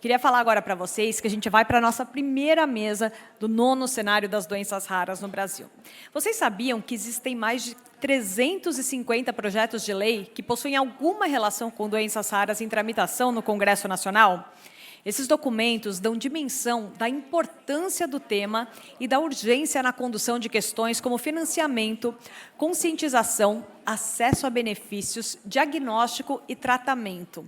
Queria falar agora para vocês que a gente vai para a nossa primeira mesa do 9º cenário das doenças raras no Brasil. Vocês sabiam que existem mais de 350 projetos de lei que possuem alguma relação com doenças raras em tramitação no Congresso Nacional? Esses documentos dão dimensão da importância do tema e da urgência na condução de questões como financiamento, conscientização, acesso a benefícios, diagnóstico e tratamento.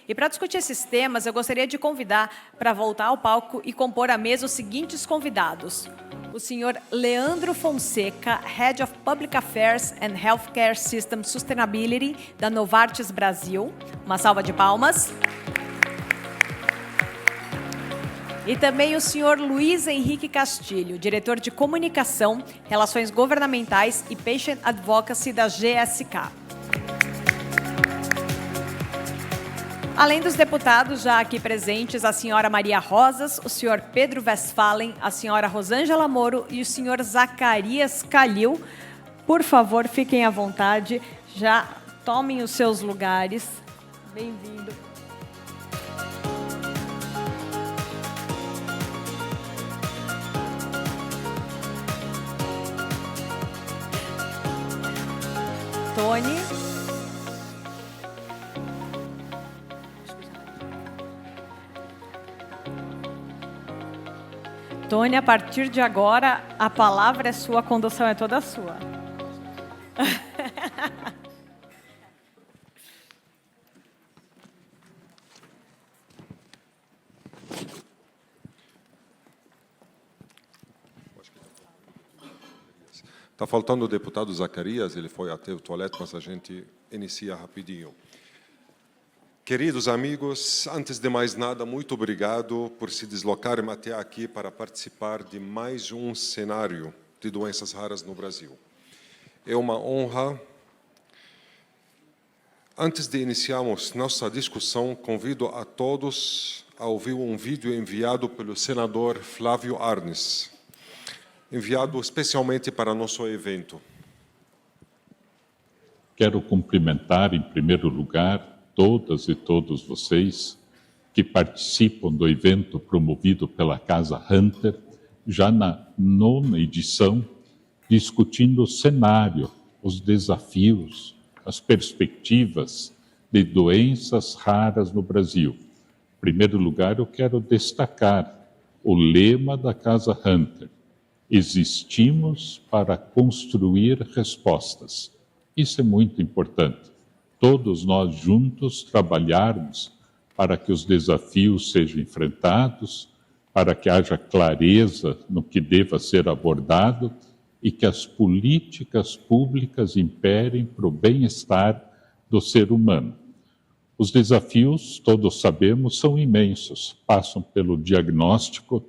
E para discutir esses temas, eu gostaria de convidar para voltar ao palco e compor a mesa os seguintes convidados. O senhor Leandro Fonseca, Head of Public Affairs and Healthcare System Sustainability da Novartis Brasil. Uma salva de palmas. E também o senhor Luiz Henrique Castilho, diretor de Comunicação, Relações Governamentais e Patient Advocacy da GSK. Além dos deputados já aqui presentes, a senhora Maria Rosas, o senhor Pedro Westphalen, a senhora Rosângela Moro e o senhor Zacarias Calil. Por favor, fiquem à vontade, já tomem os seus lugares. Bem-vindo. Tony. Tony, a partir de agora, a palavra é sua, a condução é toda sua. Está faltando o deputado Zacarias, ele foi até o toalete, mas a gente inicia rapidinho. Queridos amigos, antes de mais nada, muito obrigado por se deslocarem até aqui para participar de mais um cenário de doenças raras no Brasil. É uma honra. Antes de iniciarmos nossa discussão, convido a todos a ouvir um vídeo enviado pelo senador Flávio Arnes, enviado especialmente para nosso evento. Quero cumprimentar, em primeiro lugar, todas e todos vocês que participam do evento promovido pela Casa Hunter, já na 9ª edição, discutindo o cenário, os desafios, as perspectivas de doenças raras no Brasil. Em primeiro lugar, eu quero destacar o lema da Casa Hunter: existimos para construir respostas. Isso é muito importante. Todos nós juntos trabalharmos para que os desafios sejam enfrentados, para que haja clareza no que deva ser abordado e que as políticas públicas imperem para o bem-estar do ser humano. Os desafios, todos sabemos, são imensos, passam pelo diagnóstico,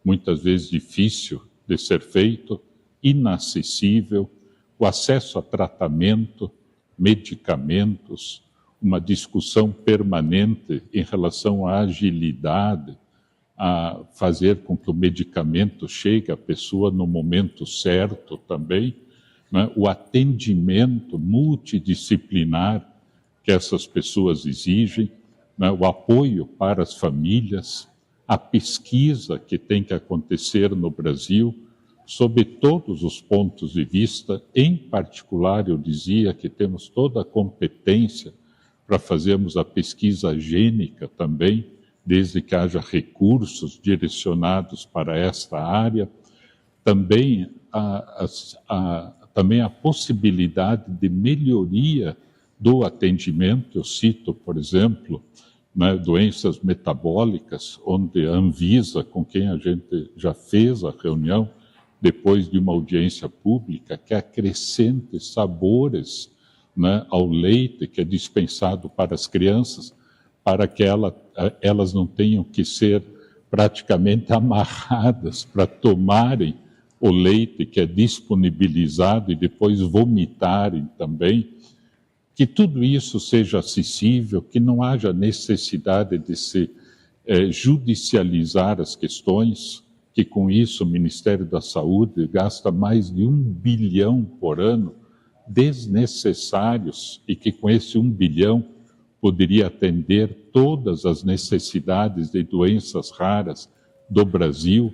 muitas vezes difícil de ser feito, inacessível, o acesso a tratamento, medicamentos, uma discussão permanente em relação à agilidade, a fazer com que o medicamento chegue à pessoa no momento certo também, né? O atendimento multidisciplinar que essas pessoas exigem, né? O apoio para as famílias, a pesquisa que tem que acontecer no Brasil, sob todos os pontos de vista. Em particular, eu dizia que temos toda a competência para fazermos a pesquisa gênica também, desde que haja recursos direcionados para esta área. Também a possibilidade de melhoria do atendimento. Eu cito, por exemplo, né, doenças metabólicas, onde a Anvisa, com quem a gente já fez a reunião, depois de uma audiência pública, que acrescente sabores, né, ao leite que é dispensado para as crianças, para que elas não tenham que ser praticamente amarradas para tomarem o leite que é disponibilizado e depois vomitarem também. Que tudo isso seja acessível, que não haja necessidade de se judicializar as questões, que com isso o Ministério da Saúde gasta mais de 1 bilhão por ano desnecessários e que com esse 1 bilhão poderia atender todas as necessidades de doenças raras do Brasil,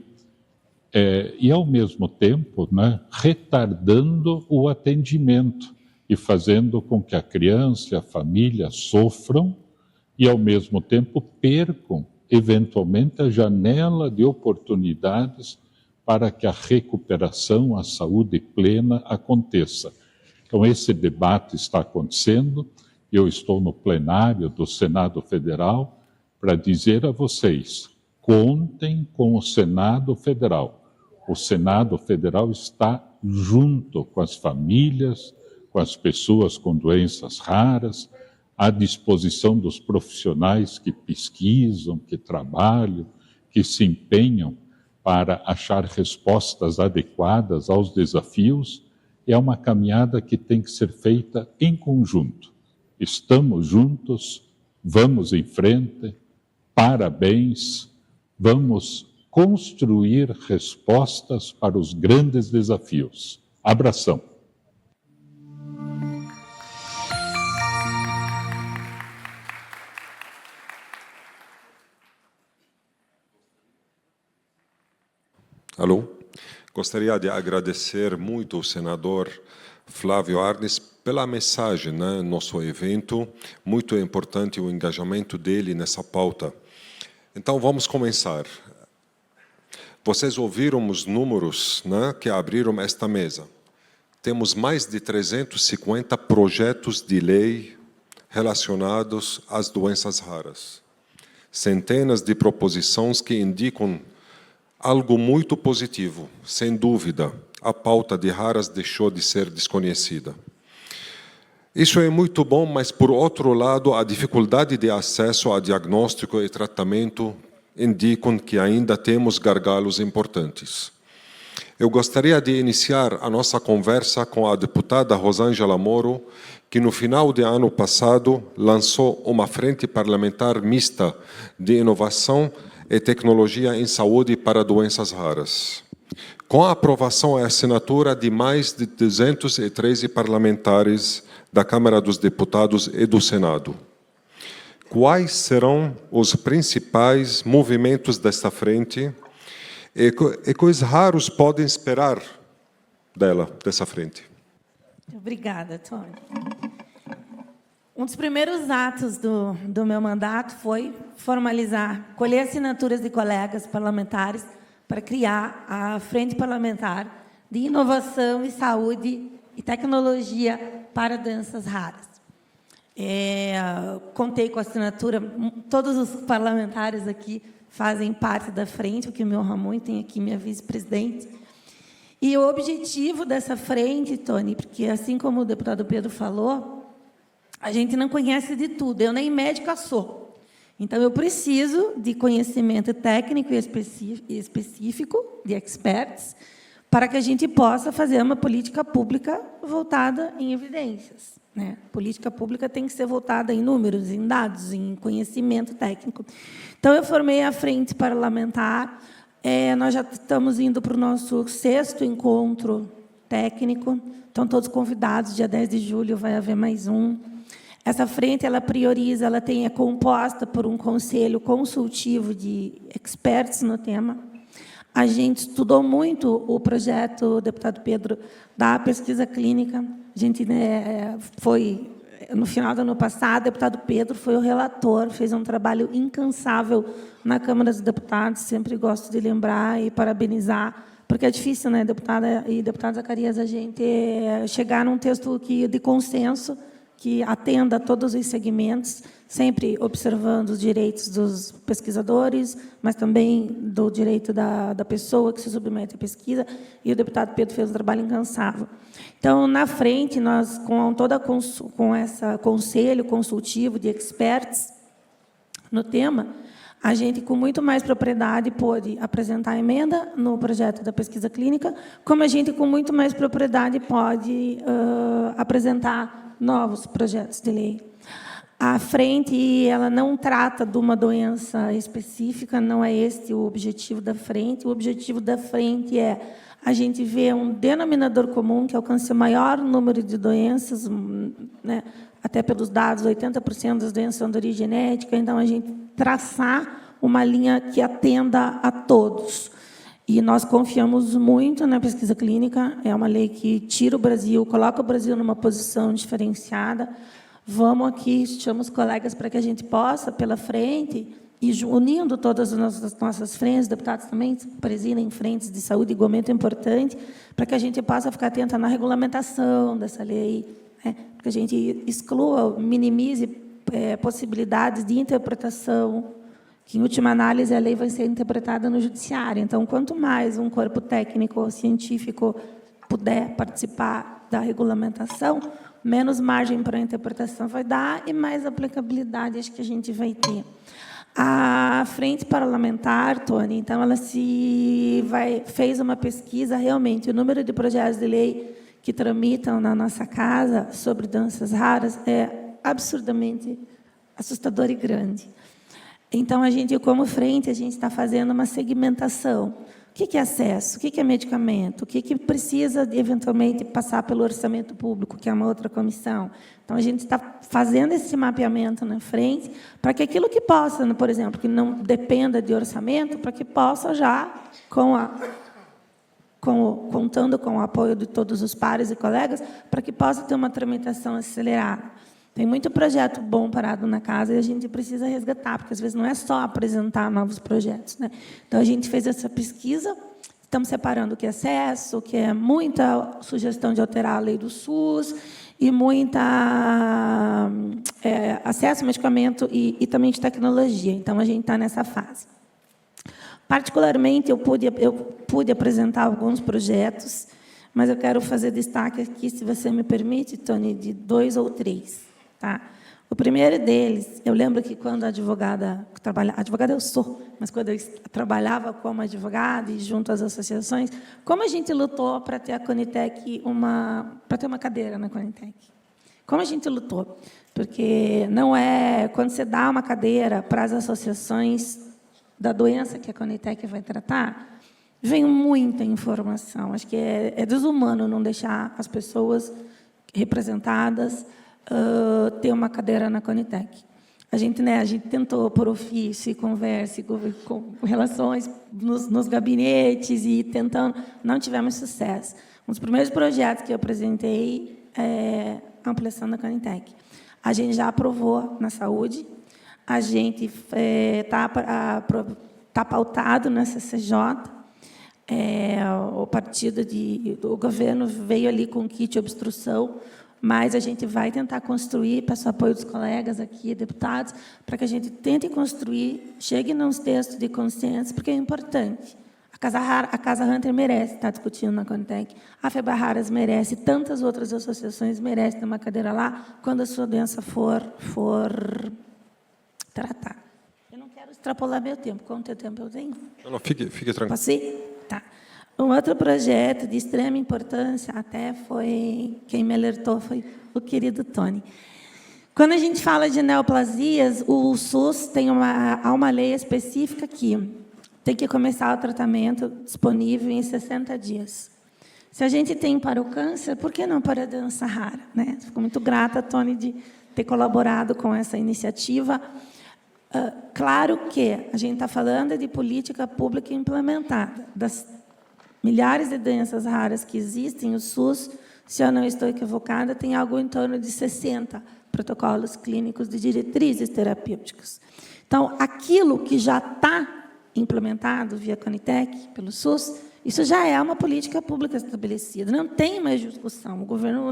e, ao mesmo tempo, né, retardando o atendimento e fazendo com que a criança e a família sofram e, ao mesmo tempo, percam, eventualmente, a janela de oportunidades para que a recuperação, a saúde plena aconteça. Então, esse debate está acontecendo. Eu estou no plenário do Senado Federal para dizer a vocês: contem com o Senado Federal. O Senado Federal está junto com as famílias, com as pessoas com doenças raras, à disposição dos profissionais que pesquisam, que trabalham, que se empenham para achar respostas adequadas aos desafios. É uma caminhada que tem que ser feita em conjunto. Estamos juntos, vamos em frente, parabéns, vamos construir respostas para os grandes desafios. Abração. Alô? Gostaria de agradecer muito ao senador Flávio Arnes pela mensagem, né, nosso evento. Muito importante o engajamento dele nessa pauta. Então, vamos começar. Vocês ouviram os números, né, que abriram esta mesa. Temos mais de 350 projetos de lei relacionados às doenças raras. Centenas de proposições que indicam algo muito positivo. Sem dúvida, a pauta de raras deixou de ser desconhecida. Isso é muito bom, mas, por outro lado, a dificuldade de acesso a diagnóstico e tratamento indicam que ainda temos gargalos importantes. Eu gostaria de iniciar a nossa conversa com a deputada Rosângela Moro, que no final do ano passado lançou uma frente parlamentar mista de inovação e tecnologia em saúde para doenças raras. Com a aprovação e assinatura de mais de 213 parlamentares da Câmara dos Deputados e do Senado. Quais serão os principais movimentos desta frente e quais raros podem esperar dessa frente? Obrigada, Tony. Um dos primeiros atos do meu mandato foi formalizar, colher assinaturas de colegas parlamentares para criar a Frente Parlamentar de Inovação e Saúde e Tecnologia para Doenças Raras. Contei com a assinatura, todos os parlamentares aqui fazem parte da frente, o que me honra muito, tem aqui minha vice-presidente. E o objetivo dessa frente, Tony, porque assim como o deputado Pedro falou, a gente não conhece de tudo, eu nem médica sou. Então, eu preciso de conhecimento técnico e específico, de experts, para que a gente possa fazer uma política pública voltada em evidências, né? Política pública tem que ser voltada em números, em dados, em conhecimento técnico. Então, eu formei a frente parlamentar. Nós já estamos indo para o nosso 6º encontro técnico. Estão todos convidados, dia 10 de julho vai haver mais um. Essa frente, ela prioriza, é composta por um conselho consultivo de experts no tema. A gente estudou muito o projeto, deputado Pedro, da pesquisa clínica. A gente foi, no final do ano passado, o deputado Pedro foi o relator, fez um trabalho incansável na Câmara dos Deputados, sempre gosto de lembrar e parabenizar, porque é difícil, né, deputada e deputado Zacarias, a gente chegar num texto de consenso, que atenda a todos os segmentos, sempre observando os direitos dos pesquisadores, mas também do direito da pessoa que se submete à pesquisa, e o deputado Pedro fez um trabalho incansável. Então, na frente, nós, com esse conselho consultivo de experts no tema, a gente, com muito mais propriedade, pôde apresentar a emenda no projeto da pesquisa clínica, como a gente, com muito mais propriedade, pode apresentar novos projetos de lei. A frente, ela não trata de uma doença específica, não é este o objetivo da frente. O objetivo da frente é a gente ver um denominador comum que alcance o maior número de doenças, né? Até pelos dados, 80% das doenças são de origem genética, então a gente traçar uma linha que atenda a todos. E nós confiamos muito na pesquisa clínica, é uma lei que tira o Brasil, coloca o Brasil numa posição diferenciada. Vamos aqui, chamo os colegas para que a gente possa, pela frente, e unindo todas as nossas frentes, deputados também presidem frentes de saúde igualmente importante, para que a gente possa ficar atenta na regulamentação dessa lei, né? Para que a gente exclua, minimize possibilidades de interpretação, que, em última análise, a lei vai ser interpretada no judiciário. Então, quanto mais um corpo técnico ou científico puder participar da regulamentação, menos margem para a interpretação vai dar e mais aplicabilidade acho que a gente vai ter. A frente parlamentar, Tony, então, ela fez uma pesquisa, realmente, o número de projetos de lei que tramitam na nossa casa sobre doenças raras é absurdamente assustador e grande. Então, a gente, como frente, a gente está fazendo uma segmentação. O que é acesso? O que é medicamento? O que precisa, eventualmente, passar pelo orçamento público, que é uma outra comissão? Então, a gente está fazendo esse mapeamento na frente, para que aquilo que possa, por exemplo, que não dependa de orçamento, para que possa já, contando com o apoio de todos os pares e colegas, para que possa ter uma tramitação acelerada. Tem muito projeto bom parado na casa e a gente precisa resgatar, porque, às vezes, não é só apresentar novos projetos, né? Então, a gente fez essa pesquisa, estamos separando o que é acesso, o que é muita sugestão de alterar a lei do SUS, e muita acesso a medicamento e também de tecnologia. Então, a gente está nessa fase. Particularmente, eu pude apresentar alguns projetos, mas eu quero fazer destaque aqui, se você me permite, Tony, de 2 ou 3. Tá? O primeiro deles, eu lembro que quando advogada eu sou, mas quando eu trabalhava como advogada e junto às associações, como a gente lutou para ter a Conitec para ter uma cadeira na Conitec? Como a gente lutou? Porque não é quando você dá uma cadeira para as associações da doença que a Conitec vai tratar, vem muita informação. Acho que é desumano não deixar as pessoas representadas ter uma cadeira na Conitec. A gente tentou, por ofício, conversa, com relações nos gabinetes, e tentando, não tivemos sucesso. Um dos primeiros projetos que eu apresentei é a ampliação da Conitec. A gente já aprovou na saúde, a gente está pautado na CCJ, o governo veio ali com kit obstrução, mas a gente vai tentar construir, peço apoio dos colegas aqui, deputados, para que a gente tente construir, chegue nos textos de consenso, porque é importante. A Casa Hunter merece estar discutindo na Conitec, a Febraharas merece, tantas outras associações merecem ter uma cadeira lá, quando a sua doença for tratada. Eu não quero extrapolar meu tempo. Quanto tempo eu tenho? Não, fique tranquilo. Posso ir? Tá. Um outro projeto de extrema importância, até quem me alertou foi o querido Tony. Quando a gente fala de neoplasias, o SUS há uma lei específica que tem que começar o tratamento disponível em 60 dias. Se a gente tem para o câncer, por que não para a doença rara, né? Fico muito grata, Tony, de ter colaborado com essa iniciativa. Claro que a gente está falando de política pública implementada. Das milhares de doenças raras que existem, o SUS, se eu não estou equivocada, tem algo em torno de 60 protocolos clínicos de diretrizes terapêuticas. Então, aquilo que já está implementado via Conitec, pelo SUS, isso já é uma política pública estabelecida. Não tem mais discussão. O governo,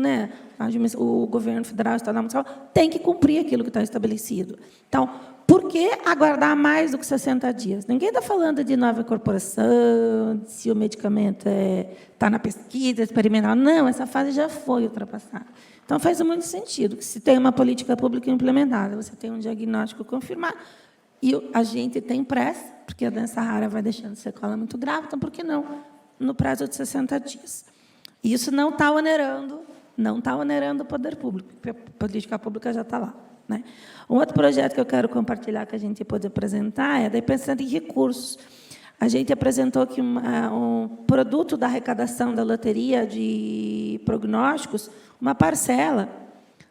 o governo federal, estadual, municipal, tem que cumprir aquilo que está estabelecido. Então, por que aguardar mais do que 60 dias? Ninguém está falando de nova incorporação, se o medicamento está na pesquisa experimental. Não, essa fase já foi ultrapassada. Então, faz muito sentido que, se tem uma política pública implementada, você tem um diagnóstico confirmado, e a gente tem pressa, porque a doença rara vai deixando sequela muito grave, então, por que não no prazo de 60 dias? Isso não está onerando o poder público, porque a política pública já está lá. né? Um outro projeto que eu quero compartilhar, que a gente pode apresentar, é daí pensando em recursos. A gente apresentou que um produto da arrecadação da loteria de prognósticos, uma parcela,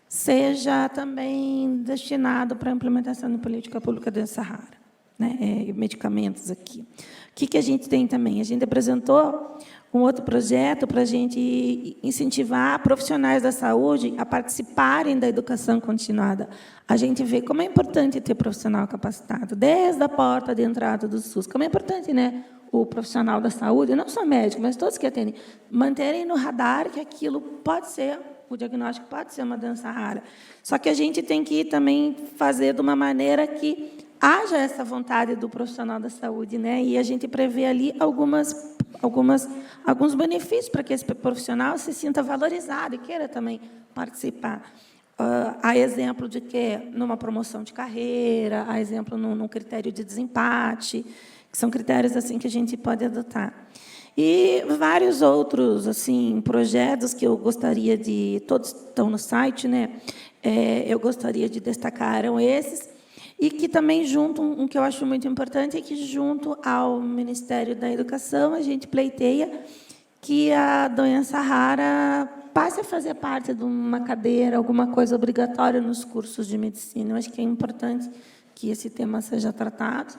seja também destinado para a implementação de política pública do Saara, né? Medicamentos aqui. O que a gente tem também? A gente apresentou um outro projeto para a gente incentivar profissionais da saúde a participarem da educação continuada. A gente vê como é importante ter profissional capacitado, desde a porta de entrada do SUS. Como é importante, né, o profissional da saúde, não só médico, mas todos que atendem, manterem no radar que aquilo pode ser, o diagnóstico pode ser uma doença rara. Só que a gente tem que também fazer de uma maneira que haja essa vontade do profissional da saúde, né? E a gente prevê ali alguns benefícios para que esse profissional se sinta valorizado e queira também participar. Há exemplo de que numa promoção de carreira, há exemplo num critério de desempate, que são critérios assim que a gente pode adotar. E vários outros assim projetos que eu gostaria de, todos estão no site, né? Eu gostaria de destacar eram esses. E que também, junto, um que eu acho muito importante, é que, junto ao Ministério da Educação, a gente pleiteia que a doença rara passe a fazer parte de uma cadeira, alguma coisa obrigatória nos cursos de medicina. Eu acho que é importante que esse tema seja tratado.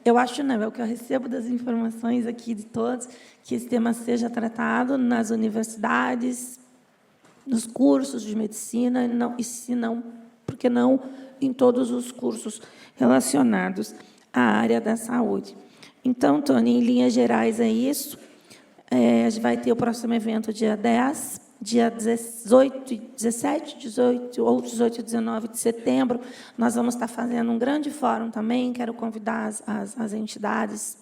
Eu acho, não, é o que eu recebo das informações aqui de todos, que esse tema seja tratado nas universidades, nos cursos de medicina, não, e se não, por que não, em todos os cursos relacionados à área da saúde. Então, Tony, em linhas gerais é isso. A gente vai ter o próximo evento dia 10, dia 17, 18 ou 18 e 19 de setembro. Nós vamos estar fazendo um grande fórum também. Quero convidar as entidades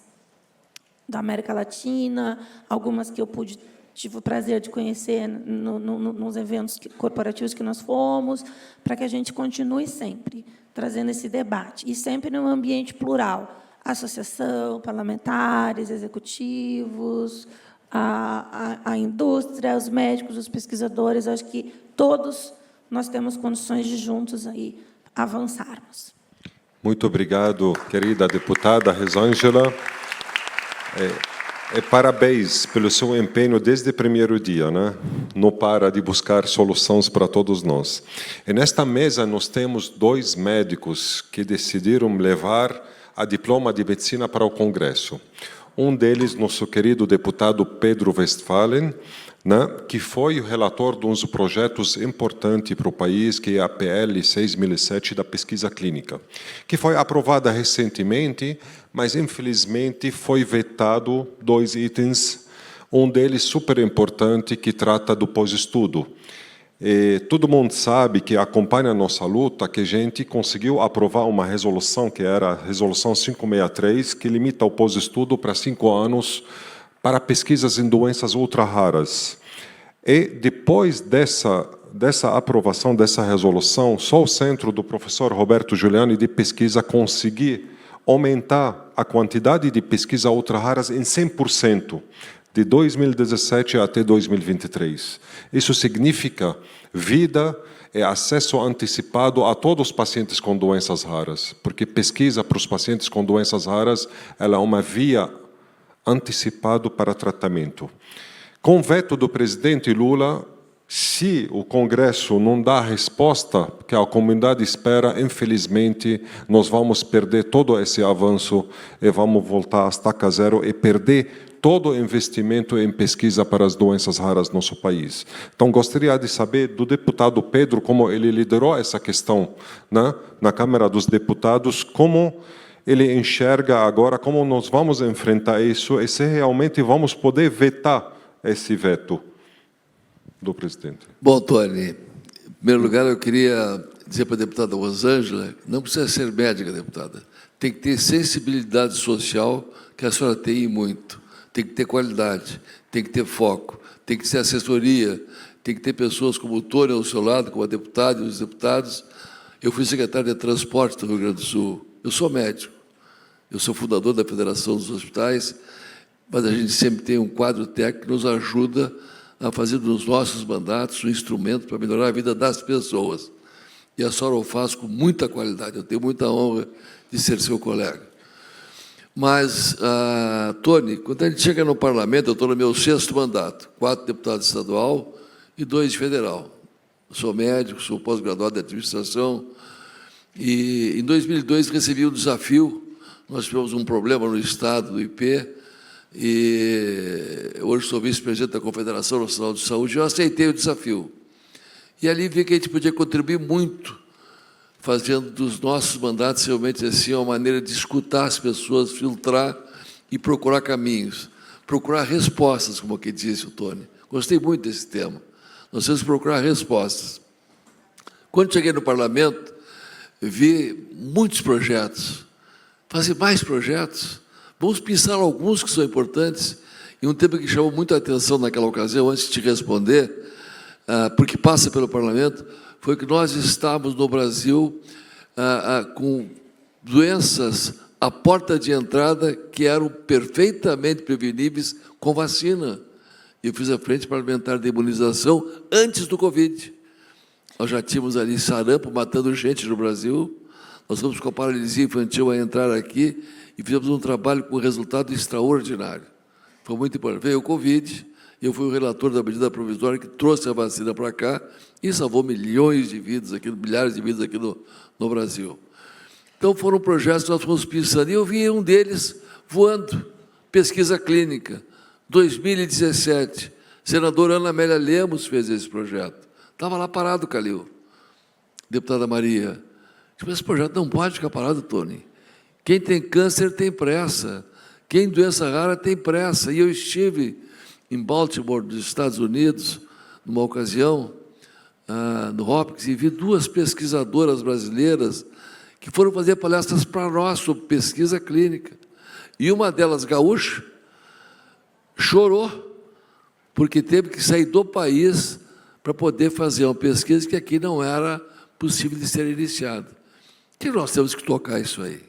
da América Latina, algumas que eu tive o prazer de conhecer nos eventos corporativos que nós fomos, para que a gente continue sempre trazendo esse debate, e sempre num ambiente plural, associação, parlamentares, executivos, a indústria, os médicos, os pesquisadores. Acho que todos nós temos condições de juntos aí avançarmos. Muito obrigado, querida deputada Rosângela. Parabéns pelo seu empenho desde o primeiro dia, né? Não para de buscar soluções para todos nós. E nesta mesa nós temos 2 médicos que decidiram levar a diploma de medicina para o Congresso. Um deles, nosso querido deputado Pedro Westphalen, né, que foi o relator de uns projetos importantes para o país, que é a PL 6007 da pesquisa clínica, que foi aprovada recentemente, mas, infelizmente, foi vetado 2 itens, um deles super importante, que trata do pós-estudo. Todo mundo sabe, que acompanha a nossa luta, que a gente conseguiu aprovar uma resolução, que era a Resolução 563, que limita o pós-estudo para 5 anos, para pesquisas em doenças ultra-raras. E, depois dessa aprovação dessa resolução, só o Centro do professor Roberto Giuliani de Pesquisa conseguiu aumentar a quantidade de pesquisa ultra-raras em 100%, de 2017 até 2023. Isso significa vida e acesso antecipado a todos os pacientes com doenças raras, porque pesquisa para os pacientes com doenças raras ela é uma via antecipado para tratamento. Com o veto do presidente Lula, se o Congresso não dá a resposta que a comunidade espera, infelizmente, nós vamos perder todo esse avanço e vamos voltar a estaca zero e perder todo o investimento em pesquisa para as doenças raras no nosso país. Então, gostaria de saber do deputado Pedro, como ele liderou essa questão, né, na Câmara dos Deputados, como ele enxerga agora, como nós vamos enfrentar isso e se realmente vamos poder vetar esse veto do presidente. Bom, Tony, em primeiro lugar, eu queria dizer para a deputada Rosângela, não precisa ser médica, deputada, tem que ter sensibilidade social, que a senhora tem muito, tem que ter qualidade, tem que ter foco, tem que ser assessoria, tem que ter pessoas como o Tony ao seu lado, como a deputada e os deputados. Eu fui secretário de Transporte do Rio Grande do Sul, eu sou médico, eu sou fundador da Federação dos Hospitais, mas a gente sempre tem um quadro técnico que nos ajuda a fazer dos nossos mandatos um instrumento para melhorar a vida das pessoas. E a senhora o faz com muita qualidade. Eu tenho muita honra de ser seu colega. Mas, Tony, quando a gente chega no parlamento, eu estou no meu 6º mandato, 4 deputados estadual e 2 de federal. Eu sou médico, sou pós-graduado em administração, e em 2002 recebi um desafio. Nós tivemos um problema no estado do IP, e hoje sou vice-presidente da Confederação Nacional de Saúde, eu aceitei o desafio. E ali vi que a gente podia contribuir muito, fazendo dos nossos mandatos realmente assim uma maneira de escutar as pessoas, filtrar e procurar caminhos, procurar respostas, como aqui disse o Tony. Gostei muito desse tema. Nós temos que procurar respostas. Quando cheguei no parlamento, vi muitos projetos. Fazer mais projetos. Vamos pensar alguns que são importantes. E um tema que chamou muita atenção naquela ocasião, antes de te responder, porque passa pelo parlamento, foi que nós estávamos no Brasil com doenças à porta de entrada que eram perfeitamente preveníveis com vacina. Eu fiz a frente parlamentar de imunização antes do Covid. Nós já tínhamos ali sarampo matando gente no Brasil, nós fomos com a paralisia infantil a entrar aqui e fizemos um trabalho com resultado extraordinário. Foi muito importante. Veio o Covid, eu fui o relator da medida provisória que trouxe a vacina para cá e salvou milhões de vidas aqui, milhares de vidas aqui no Brasil. Então, foram projetos que nós fomos pensando, e eu vi um deles voando, pesquisa clínica, 2017. Senadora Ana Amélia Lemos fez esse projeto. Estava lá parado, Calil. Deputada Maria. Esse projeto não pode ficar parado, Tony. Quem tem câncer tem pressa. Quem tem doença rara tem pressa. E eu estive em Baltimore, dos Estados Unidos, numa ocasião, no Hopkins, e vi 2 pesquisadoras brasileiras que foram fazer palestras para nós sobre pesquisa clínica. E uma delas, gaúcha, chorou porque teve que sair do país para poder fazer uma pesquisa que aqui não era possível de ser iniciada. Que nós temos que tocar isso aí.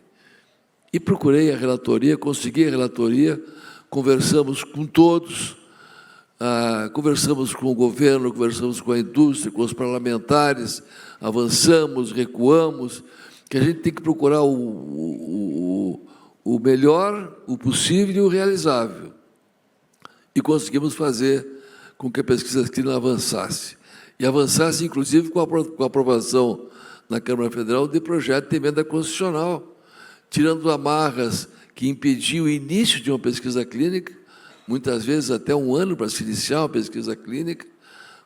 E procurei a relatoria, consegui a relatoria, conversamos com todos, conversamos com o governo, conversamos com a indústria, com os parlamentares, avançamos, recuamos, que a gente tem que procurar o melhor, o possível e o realizável. E conseguimos fazer com que a pesquisa clínica avançasse. E avançasse, inclusive, com a aprovação na Câmara Federal de projeto de emenda constitucional, tirando amarras que impediam o início de uma pesquisa clínica, muitas vezes até 1 ano para se iniciar uma pesquisa clínica.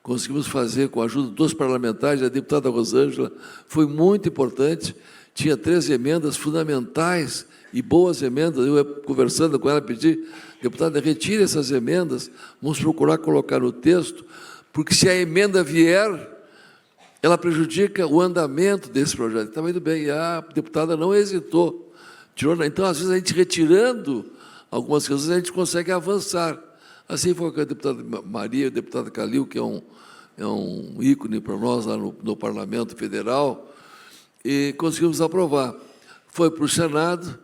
Conseguimos fazer com a ajuda dos parlamentares, da deputada Rosângela, foi muito importante, tinha 3 emendas fundamentais e boas emendas. Eu, conversando com ela, pedi, deputada, retire essas emendas, vamos procurar colocar no texto, porque se a emenda vier, ela prejudica o andamento desse projeto. Está muito bem, e a deputada não hesitou. Então, às vezes, a gente retirando algumas coisas, a gente consegue avançar. Assim foi com a deputada Maria, o deputado Calil, que é um ícone para nós lá no Parlamento Federal, e conseguimos aprovar. Foi para o Senado,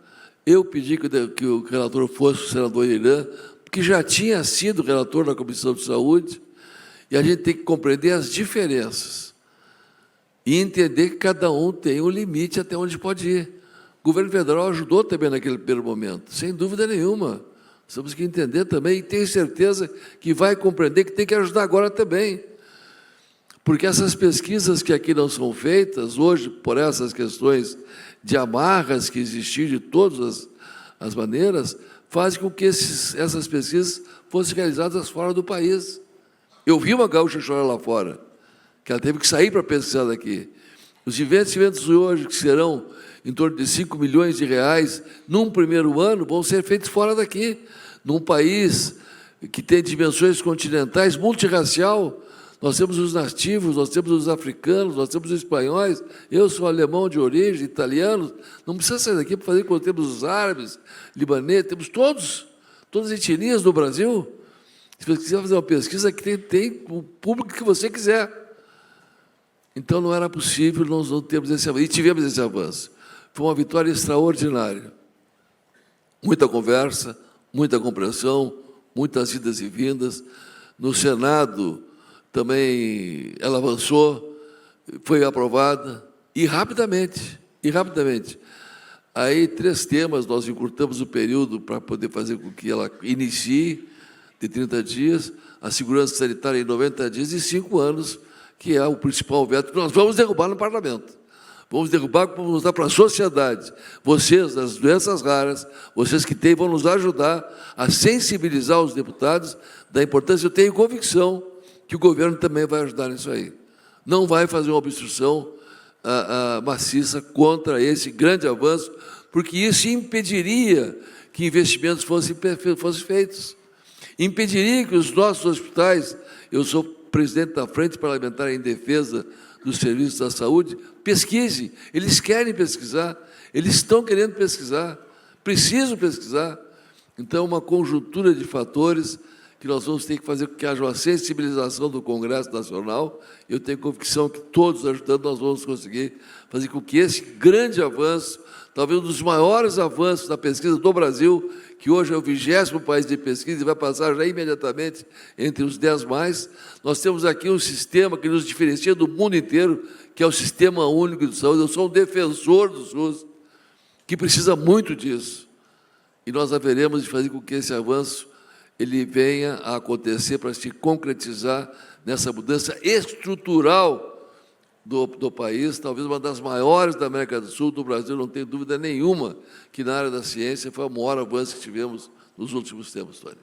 eu pedi que o relator fosse o senador Irã, que já tinha sido relator da Comissão de Saúde, e a gente tem que compreender as diferenças e entender que cada um tem um limite até onde pode ir. O governo federal ajudou também naquele primeiro momento, sem dúvida nenhuma. Temos que entender também, e tenho certeza que vai compreender que tem que ajudar agora também. Porque essas pesquisas que aqui não são feitas, hoje, por essas questões de amarras que existiam de todas as maneiras, fazem com que essas pesquisas fossem realizadas fora do país. Eu vi uma gaúcha chorar lá fora, que ela teve que sair para pesquisar daqui. Os investimentos hoje, que serão em torno de 5 milhões de reais, num primeiro ano, vão ser feitos fora daqui, num país que tem dimensões continentais, multirracial. Nós temos os nativos, nós temos os africanos, nós temos os espanhóis, eu sou alemão de origem, italiano, não precisa sair daqui para fazer quando temos os árabes, libaneses, temos todas as etnias do Brasil. Se você quiser fazer uma pesquisa, que tem o público que você quiser. Então, não era possível nós não termos esse avanço, e tivemos esse avanço. Foi uma vitória extraordinária. Muita conversa, muita compreensão, muitas idas e vindas. No Senado, também ela avançou, foi aprovada, e rapidamente. Aí, 3 temas, nós encurtamos o período para poder fazer com que ela inicie, de 30 dias, a segurança sanitária em 90 dias e 5 anos, que é o principal veto que nós vamos derrubar no parlamento. Vamos derrubar, vamos mostrar para a sociedade. Vocês, das doenças raras, vocês que têm, vão nos ajudar a sensibilizar os deputados da importância. Eu tenho convicção que o governo também vai ajudar nisso aí. Não vai fazer uma obstrução maciça contra esse grande avanço, porque isso impediria que investimentos fossem feitos. Impediria que os nossos hospitais, eu sou presidente da Frente Parlamentar em Defesa dos Serviços da Saúde, pesquisem. Eles querem pesquisar, eles estão querendo pesquisar, precisam pesquisar. Então, uma conjuntura de fatores que nós vamos ter que fazer com que haja uma sensibilização do Congresso Nacional. Eu tenho convicção que todos ajudando nós vamos conseguir fazer com que esse grande avanço, talvez um dos maiores avanços da pesquisa do Brasil, que hoje é o 20º país de pesquisa e vai passar já imediatamente entre os 10 mais, nós temos aqui um sistema que nos diferencia do mundo inteiro, que é o Sistema Único de Saúde. Eu sou um defensor do SUS, que precisa muito disso. E nós haveremos de fazer com que esse avanço ele venha a acontecer para se concretizar nessa mudança estrutural do país, talvez uma das maiores da América do Sul, do Brasil, não tenho dúvida nenhuma que na área da ciência foi o maior avanço que tivemos nos últimos tempos, Tony.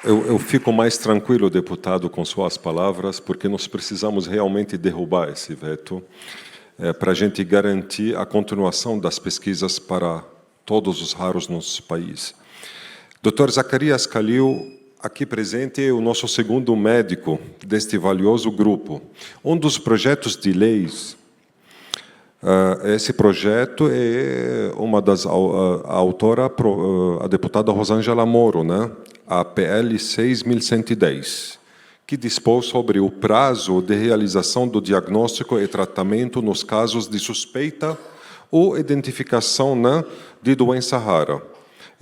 Eu fico mais tranquilo, deputado, com suas palavras, porque nós precisamos realmente derrubar esse veto para a gente garantir a continuação das pesquisas para todos os raros no nosso país. Dr. Zacarias Calil, aqui presente, é o nosso segundo médico deste valioso grupo. Um dos projetos de leis, esse projeto é uma das a autora, a deputada Rosângela Moro, né? A PL 6.110, que dispôs sobre o prazo de realização do diagnóstico e tratamento nos casos de suspeita ou identificação, né, de doença rara.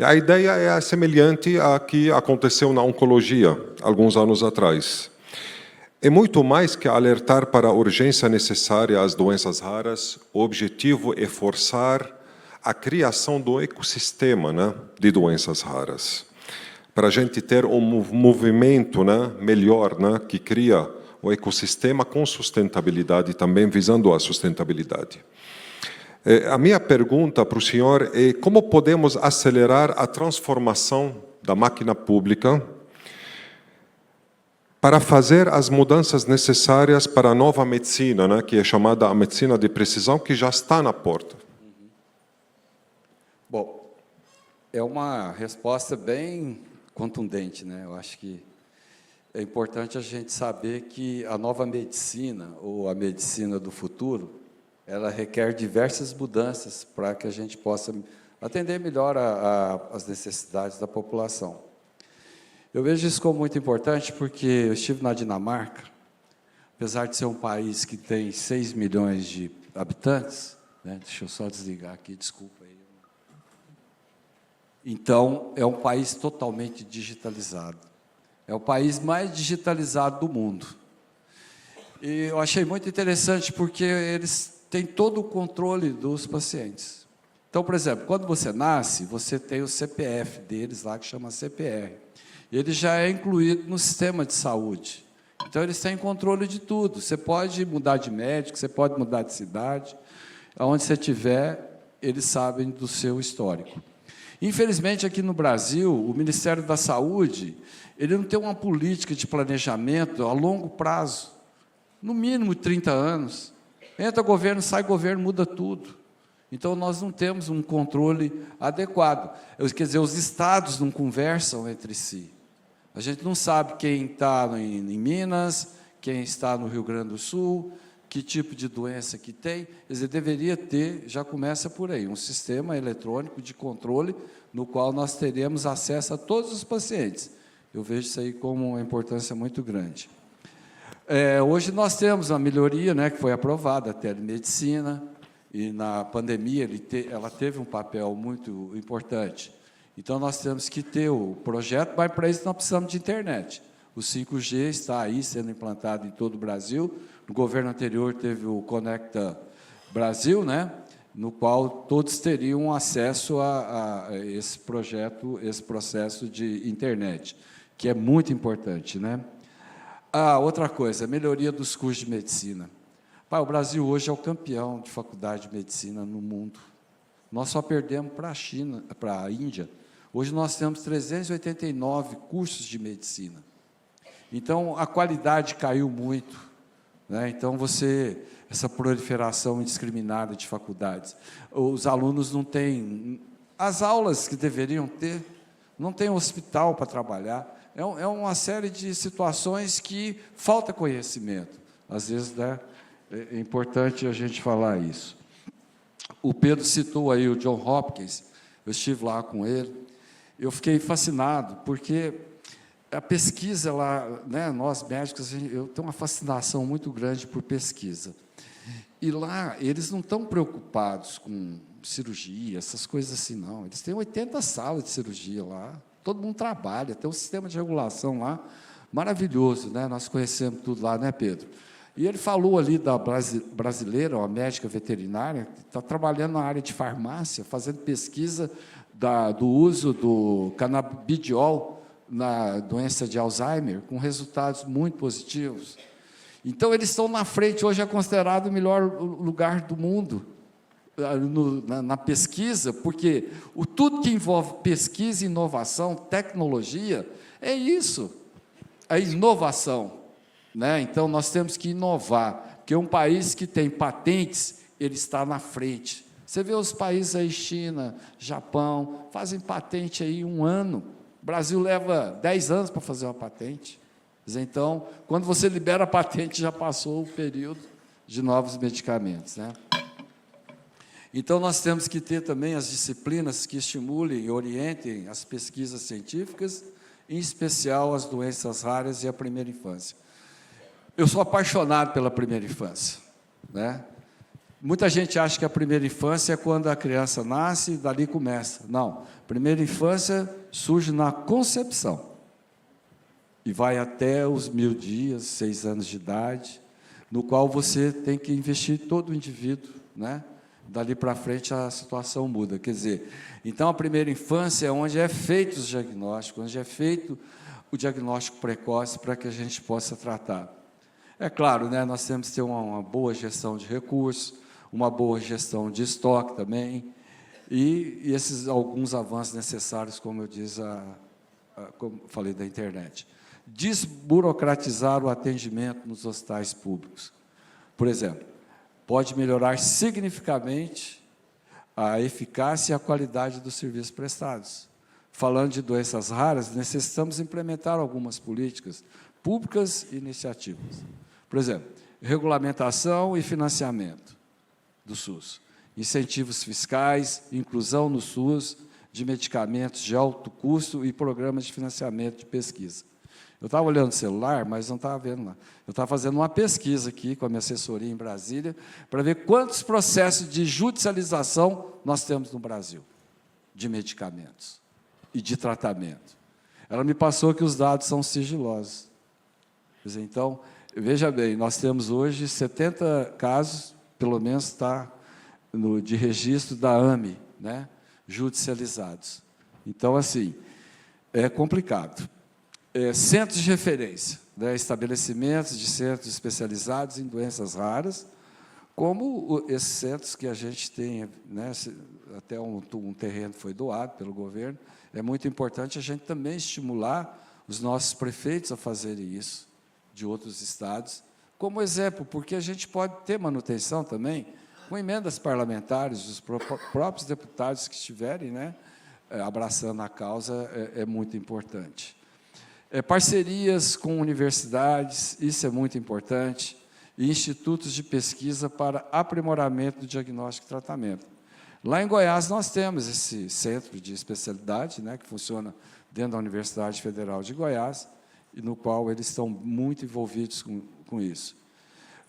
A ideia é semelhante à que aconteceu na oncologia, alguns anos atrás. É muito mais que alertar para a urgência necessária às doenças raras. O objetivo é forçar a criação do ecossistema, né, de doenças raras, para a gente ter um movimento, né, melhor, né, que cria o ecossistema com sustentabilidade, também visando a sustentabilidade. A minha pergunta para o senhor é como podemos acelerar a transformação da máquina pública para fazer as mudanças necessárias para a nova medicina, né, que é chamada a medicina de precisão, que já está na porta. Bom, é uma resposta bem contundente, né? Eu acho que é importante a gente saber que a nova medicina, ou a medicina do futuro, ela requer diversas mudanças para que a gente possa atender melhor as necessidades da população. Eu vejo isso como muito importante porque eu estive na Dinamarca, apesar de ser um país que tem 6 milhões de habitantes, né? Deixa eu só desligar aqui, desculpa aí. Então, é um país totalmente digitalizado. É o país mais digitalizado do mundo. E eu achei muito interessante porque eles têm todo o controle dos pacientes. Então, por exemplo, quando você nasce, você tem o CPF deles lá, que chama CPR. Ele já é incluído no sistema de saúde. Então, eles têm controle de tudo. Você pode mudar de médico, você pode mudar de cidade. Aonde você estiver, eles sabem do seu histórico. Infelizmente, aqui no Brasil, o Ministério da Saúde, ele não tem uma política de planejamento a longo prazo, no mínimo 30 anos. Entra governo, sai governo, muda tudo. Então, nós não temos um controle adequado. Quer dizer, os estados não conversam entre si. A gente não sabe quem está em Minas, quem está no Rio Grande do Sul, que tipo de doença que tem. Quer dizer, deveria ter, já começa por aí, um sistema eletrônico de controle no qual nós teremos acesso a todos os pacientes. Eu vejo isso aí como uma importância muito grande. Hoje nós temos uma melhoria, né, que foi aprovada, a telemedicina, e na pandemia ela teve um papel muito importante. Então, nós temos que ter o projeto, mas para isso nós precisamos de internet. O 5G está aí sendo implantado em todo o Brasil. No governo anterior teve o Conecta Brasil, né? No qual todos teriam acesso a esse projeto, esse processo de internet, que é muito importante, né? Outra coisa, a melhoria dos cursos de medicina. O Brasil hoje é o campeão de faculdade de medicina no mundo. Nós só perdemos para a China, para a Índia. Hoje nós temos 389 cursos de medicina. Então, a qualidade caiu muito, né? Então, essa proliferação indiscriminada de faculdades. Os alunos não têm as aulas que deveriam ter, não tem hospital para trabalhar. É uma série de situações que falta conhecimento. Às vezes, né, é importante a gente falar isso. O Pedro citou aí o John Hopkins, eu estive lá com ele, eu fiquei fascinado, porque a pesquisa lá, né, nós médicos, eu tenho uma fascinação muito grande por pesquisa. E lá, eles não estão preocupados com cirurgia, essas coisas assim, não. Eles têm 80 salas de cirurgia lá, todo mundo trabalha, tem um sistema de regulação lá maravilhoso, né? Nós conhecemos tudo lá, né, Pedro? E ele falou ali da brasileira, uma médica veterinária, que está trabalhando na área de farmácia, fazendo pesquisa do uso do canabidiol na doença de Alzheimer, com resultados muito positivos. Então, eles estão na frente, hoje é considerado o melhor lugar do mundo na pesquisa, porque tudo que envolve pesquisa, inovação, tecnologia, é isso, a inovação, né? Então, nós temos que inovar, porque um país que tem patentes, ele está na frente. Você vê os países aí, China, Japão, fazem patente aí 1 ano, o Brasil leva 10 anos para fazer uma patente. Então, quando você libera a patente, já passou o período de novos medicamentos, né? Então, nós temos que ter também as disciplinas que estimulem e orientem as pesquisas científicas, em especial as doenças raras e a primeira infância. Eu sou apaixonado pela primeira infância, né? Muita gente acha que a primeira infância é quando a criança nasce e dali começa. Não, primeira infância surge na concepção e vai até os 1000 dias, 6 anos de idade, no qual você tem que investir todo o indivíduo, né? Dali para frente a situação muda. Quer dizer, então a primeira infância é onde é feito os diagnósticos, onde é feito o diagnóstico precoce para que a gente possa tratar. É claro, né, nós temos que ter uma boa gestão de recursos, uma boa gestão de estoque também, e esses alguns avanços necessários, como eu disse, como falei da internet. Desburocratizar o atendimento nos hospitais públicos. Por exemplo, pode melhorar significativamente a eficácia e a qualidade dos serviços prestados. Falando de doenças raras, necessitamos implementar algumas políticas públicas e iniciativas. Por exemplo, regulamentação e financiamento do SUS, incentivos fiscais, inclusão no SUS de medicamentos de alto custo e programas de financiamento de pesquisa. Eu estava olhando o celular, mas não estava vendo lá. Eu estava fazendo uma pesquisa aqui com a minha assessoria em Brasília para ver quantos processos de judicialização nós temos no Brasil, de medicamentos e de tratamento. Ela me passou que os dados são sigilosos. Então, veja bem, nós temos hoje 70 casos, pelo menos está de registro da AME, né, judicializados. Então, assim, é complicado. Centros de referência, né, estabelecimentos de centros especializados em doenças raras, como esses centros que a gente tem, né, até um terreno foi doado pelo governo, é muito importante a gente também estimular os nossos prefeitos a fazerem isso, de outros estados, como exemplo, porque a gente pode ter manutenção também, com emendas parlamentares, dos próprios deputados que estiverem, né, abraçando a causa, é muito importante. Parcerias com universidades, isso é muito importante, e institutos de pesquisa para aprimoramento do diagnóstico e tratamento. Lá em Goiás, nós temos esse centro de especialidade, né, que funciona dentro da Universidade Federal de Goiás, e no qual eles estão muito envolvidos com isso.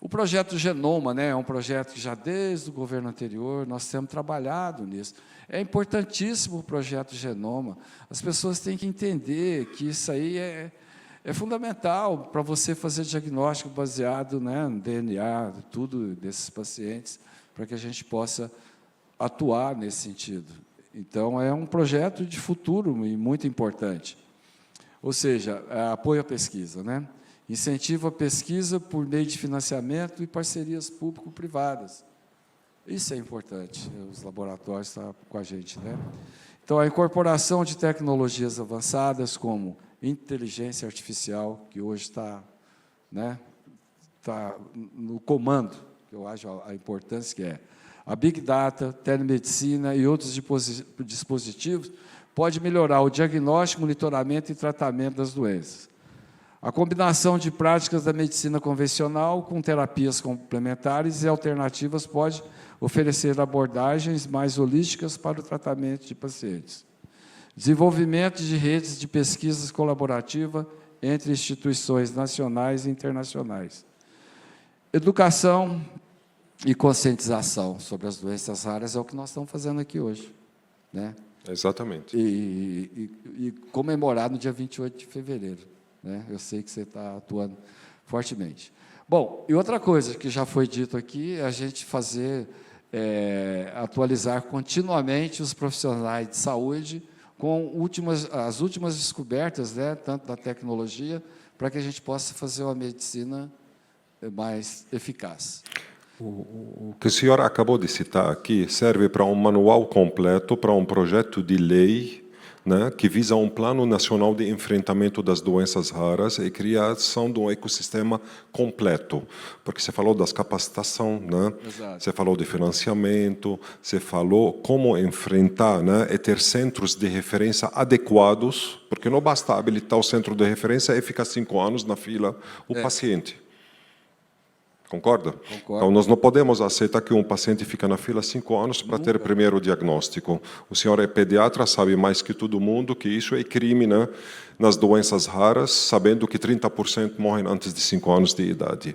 O projeto Genoma, né, é um projeto que já desde o governo anterior nós temos trabalhado nisso. É importantíssimo o projeto Genoma. As pessoas têm que entender que isso aí é fundamental para você fazer diagnóstico baseado, né, no DNA, tudo desses pacientes, para que a gente possa atuar nesse sentido. Então, é um projeto de futuro e muito importante. Ou seja, apoio à pesquisa, né? Incentivo à pesquisa por meio de financiamento e parcerias público-privadas. Isso é importante, os laboratórios estão com a gente, né? Então, a incorporação de tecnologias avançadas como inteligência artificial, que hoje está, né, está no comando, que eu acho a importância que é. A Big Data, telemedicina e outros dispositivos pode melhorar o diagnóstico, monitoramento e tratamento das doenças. A combinação de práticas da medicina convencional com terapias complementares e alternativas pode oferecer abordagens mais holísticas para o tratamento de pacientes. Desenvolvimento de redes de pesquisas colaborativa entre instituições nacionais e internacionais. Educação e conscientização sobre as doenças raras é o que nós estamos fazendo aqui hoje, né? Exatamente. E comemorar no dia 28 de fevereiro. Né? Eu sei que você está atuando fortemente. Bom, e outra coisa que já foi dito aqui é a gente fazer, atualizar continuamente os profissionais de saúde com as últimas descobertas, né, tanto da tecnologia, para que a gente possa fazer uma medicina mais eficaz. O que o senhor acabou de citar aqui serve para um manual completo, para um projeto de lei, né, que visa um plano nacional de enfrentamento das doenças raras e criação de um ecossistema completo. Porque você falou das capacitação, né? Você falou de financiamento, você falou como enfrentar, né, e ter centros de referência adequados, porque não basta habilitar o centro de referência e ficar 5 anos na fila o paciente. Concorda? Concordo. Então, nós não podemos aceitar que um paciente fique na fila 5 anos para ter primeiro diagnóstico. O senhor é pediatra, sabe mais que todo mundo que isso é crime, né, nas doenças raras, sabendo que 30% morrem antes de 5 anos de idade.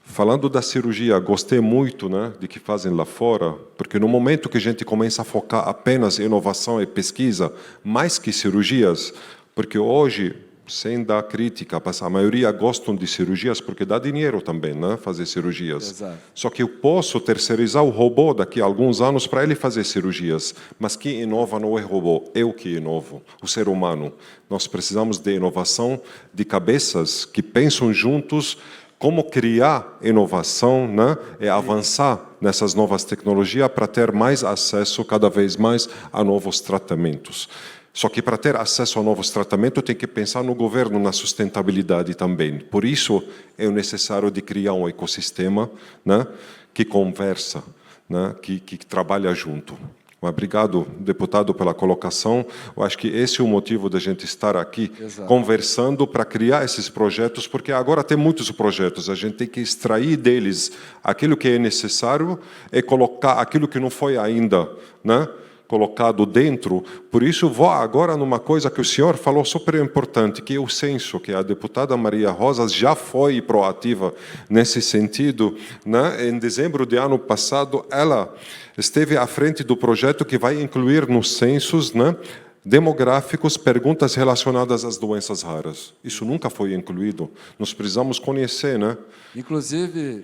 Falando da cirurgia, gostei muito, né, de que fazem lá fora, porque no momento que a gente começa a focar apenas em inovação e pesquisa, mais que cirurgias, porque hoje, sem dar crítica, a maioria gostam de cirurgias porque dá dinheiro também, né, fazer cirurgias. Exato. Só que eu posso terceirizar o robô daqui a alguns anos para ele fazer cirurgias, mas quem inova não é robô, eu que inovo, o ser humano. Nós precisamos de inovação de cabeças que pensam juntos como criar inovação, né, e avançar nessas novas tecnologias para ter mais acesso cada vez mais a novos tratamentos. Só que para ter acesso a novos tratamentos tem que pensar no governo, na sustentabilidade também. Por isso é necessário de criar um ecossistema, né, que conversa, né, que trabalha junto. Obrigado, deputado, pela colocação. Eu acho que esse é o motivo da gente estar aqui conversando para criar esses projetos, porque agora tem muitos projetos, a gente tem que extrair deles aquilo que é necessário e colocar aquilo que não foi ainda, né, colocado dentro. Por isso, vou agora numa coisa que o senhor falou super importante, que é o censo, que a deputada Maria Rosa já foi proativa nesse sentido, né? Em dezembro do ano passado, ela esteve à frente do projeto que vai incluir nos censos, né, demográficos perguntas relacionadas às doenças raras. Isso nunca foi incluído. Nós precisamos conhecer, né? Inclusive,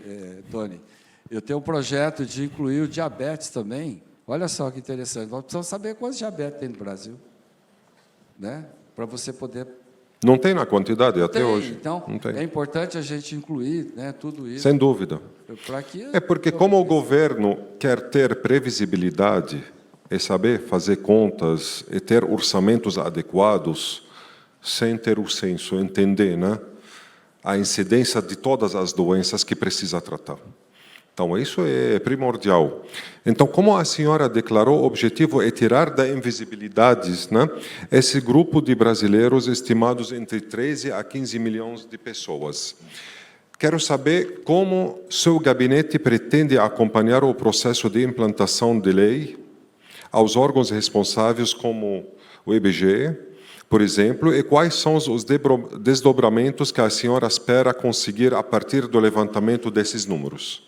Tony, eu tenho um projeto de incluir o diabetes também. Olha só que interessante, nós precisamos saber quantos diabetes tem no Brasil, né? Para você poder... Não tem na quantidade até hoje. Então, é importante a gente incluir, né, tudo isso. Sem dúvida. É porque como o governo quer ter previsibilidade e saber fazer contas e ter orçamentos adequados, sem ter o censo, entender, né, a incidência de todas as doenças que precisa tratar. Então, isso é primordial. Então, como a senhora declarou, o objetivo é tirar da invisibilidade, né, esse grupo de brasileiros estimados entre 13 a 15 milhões de pessoas. Quero saber como seu gabinete pretende acompanhar o processo de implantação de lei aos órgãos responsáveis como o IBGE, por exemplo, e quais são os desdobramentos que a senhora espera conseguir a partir do levantamento desses números?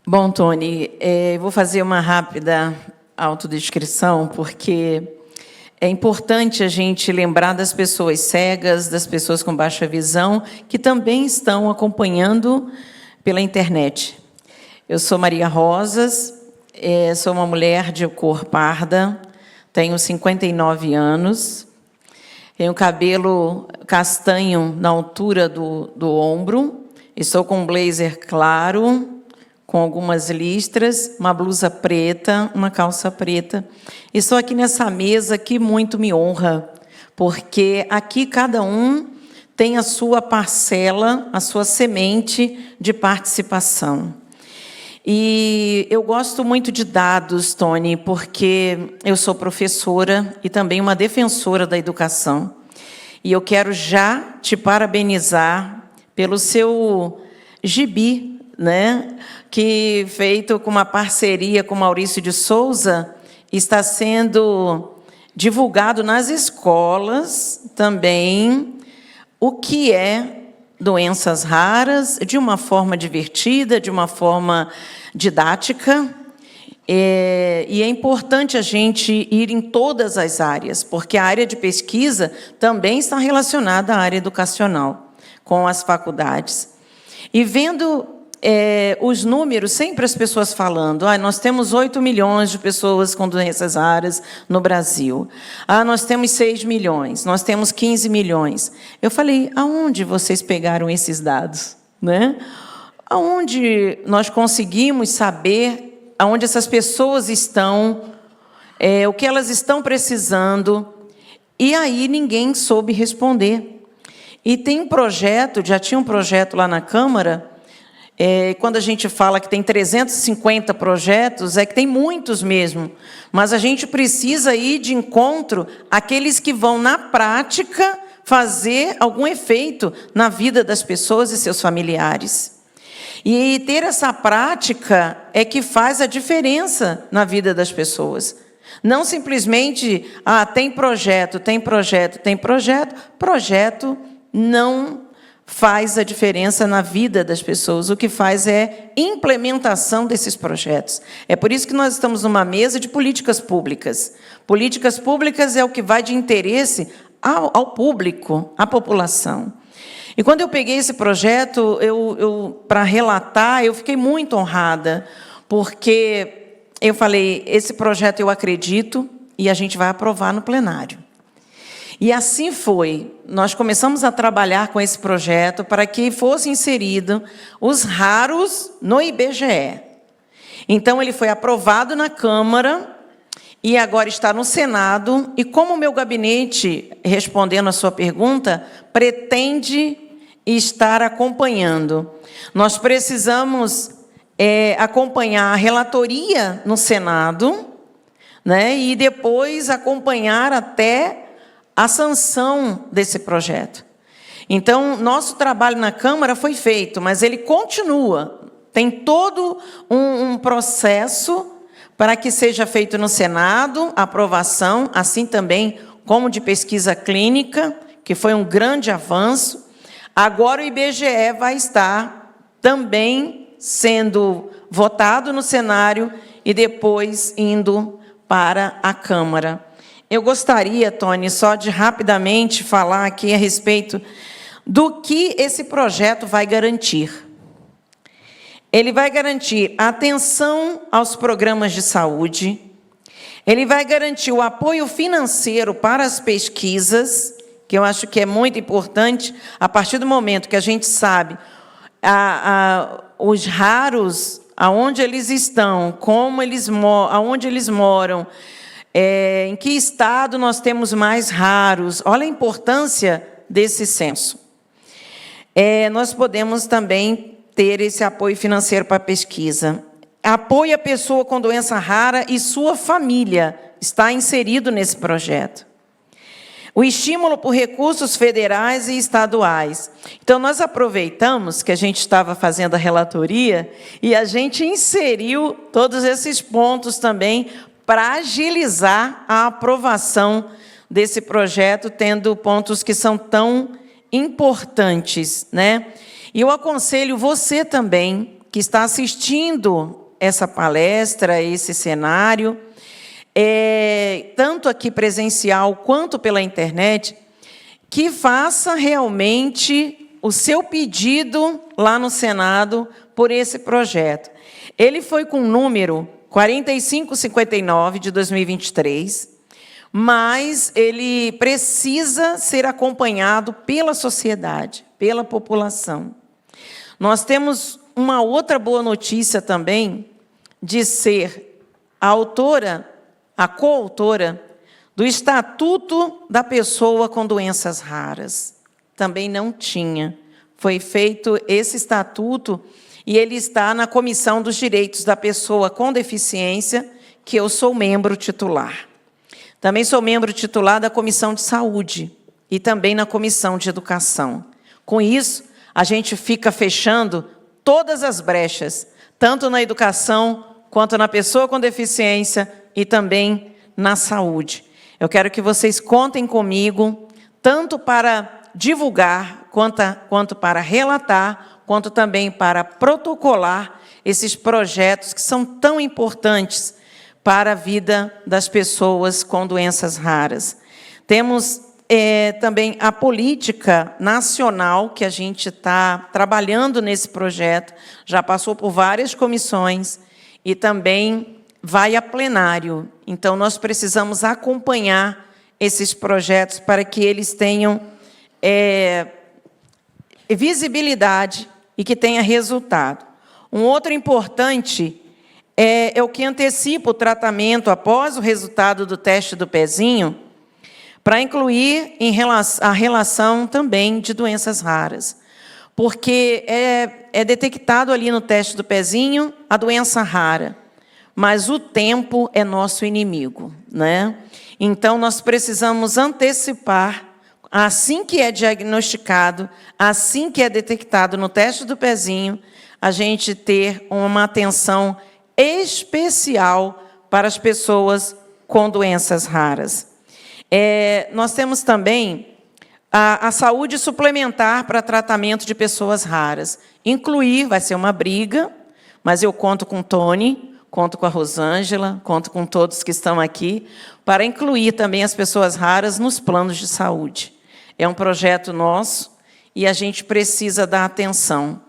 Bom, Tony, vou fazer uma rápida autodescrição, porque é importante a gente lembrar das pessoas cegas, das pessoas com baixa visão, que também estão acompanhando pela internet. Eu sou Maria Rosas, sou uma mulher de cor parda, tenho 59 anos, tenho cabelo castanho na altura do ombro, estou com um blazer claro, com algumas listras, uma blusa preta, uma calça preta. Estou aqui nessa mesa que muito me honra, porque aqui cada um tem a sua parcela, a sua semente de participação. E eu gosto muito de dados, Tony, porque eu sou professora e também uma defensora da educação. E eu quero já te parabenizar pelo seu gibi, né, que, feito com uma parceria com Maurício de Souza, está sendo divulgado nas escolas também o que é doenças raras, de uma forma divertida, de uma forma didática. E é importante a gente ir em todas as áreas, porque a área de pesquisa também está relacionada à área educacional, com as faculdades. E vendo os números, sempre as pessoas falando, nós temos 8 milhões de pessoas com doenças raras no Brasil. Nós temos 6 milhões, nós temos 15 milhões. Eu falei, aonde vocês pegaram esses dados? Né? Aonde nós conseguimos saber aonde essas pessoas estão, o que elas estão precisando? E aí ninguém soube responder. E tem um projeto, já tinha um projeto lá na Câmara. Quando a gente fala que tem 350 projetos, é que tem muitos mesmo. Mas a gente precisa ir de encontro àqueles que vão, na prática, fazer algum efeito na vida das pessoas e seus familiares. E ter essa prática é que faz a diferença na vida das pessoas. Não simplesmente, tem projeto, tem projeto, tem projeto. Projeto não faz a diferença na vida das pessoas. O que faz é implementação desses projetos. É por isso que nós estamos numa mesa de políticas públicas. Políticas públicas é o que vai de interesse ao público, à população. E quando eu peguei esse projeto, para relatar, eu fiquei muito honrada, porque eu falei, esse projeto eu acredito e a gente vai aprovar no plenário. E assim foi. Nós começamos a trabalhar com esse projeto para que fosse inserido os raros no IBGE. Então, ele foi aprovado na Câmara e agora está no Senado. E como o meu gabinete, respondendo a sua pergunta, pretende estar acompanhando. Nós precisamos acompanhar a relatoria no Senado, né, e depois acompanhar até a sanção desse projeto. Então, nosso trabalho na Câmara foi feito, mas ele continua. Tem todo um processo para que seja feito no Senado, a aprovação, assim também como de pesquisa clínica, que foi um grande avanço. Agora o IBGE vai estar também sendo votado no Senado e depois indo para a Câmara. Eu gostaria, Tony, só de rapidamente falar aqui a respeito do que esse projeto vai garantir. Ele vai garantir atenção aos programas de saúde, ele vai garantir o apoio financeiro para as pesquisas, que eu acho que é muito importante, a partir do momento que a gente sabe os raros, aonde eles estão, aonde eles moram, em que estado nós temos mais raros. Olha a importância desse censo. Nós podemos também ter esse apoio financeiro para a pesquisa. Apoio à pessoa com doença rara e sua família está inserido nesse projeto. O estímulo por recursos federais e estaduais. Então, nós aproveitamos que a gente estava fazendo a relatoria e a gente inseriu todos esses pontos também para agilizar a aprovação desse projeto, tendo pontos que são tão importantes, né? E eu aconselho você também, que está assistindo essa palestra, esse cenário, tanto aqui presencial quanto pela internet, que faça realmente o seu pedido lá no Senado por esse projeto. Ele foi com o número 4559 de 2023, mas ele precisa ser acompanhado pela sociedade, pela população. Nós temos uma outra boa notícia também, de ser a autora, a coautora, do Estatuto da Pessoa com Doenças Raras. Também não tinha. Foi feito esse estatuto e ele está na Comissão dos Direitos da Pessoa com Deficiência, que eu sou membro titular. Também sou membro titular da Comissão de Saúde e também na Comissão de Educação. Com isso, a gente fica fechando todas as brechas, tanto na educação, quanto na pessoa com deficiência e também na saúde. Eu quero que vocês contem comigo, tanto para divulgar, quanto para relatar, quanto também para protocolar esses projetos que são tão importantes para a vida das pessoas com doenças raras. Temos também a política nacional, que a gente está trabalhando nesse projeto, já passou por várias comissões e também vai a plenário. Então, nós precisamos acompanhar esses projetos para que eles tenham visibilidade e que tenha resultado. Um outro importante é o que antecipa o tratamento após o resultado do teste do pezinho, para incluir a relação também de doenças raras. Porque é detectado ali no teste do pezinho a doença rara, mas o tempo é nosso inimigo, né? Então, nós precisamos antecipar, assim que é diagnosticado, assim que é detectado no teste do pezinho, a gente ter uma atenção especial para as pessoas com doenças raras. Nós temos também a saúde suplementar para tratamento de pessoas raras. Incluir, vai ser uma briga, mas eu conto com o Tony, conto com a Rosângela, conto com todos que estão aqui, para incluir também as pessoas raras nos planos de saúde. É um projeto nosso e a gente precisa dar atenção.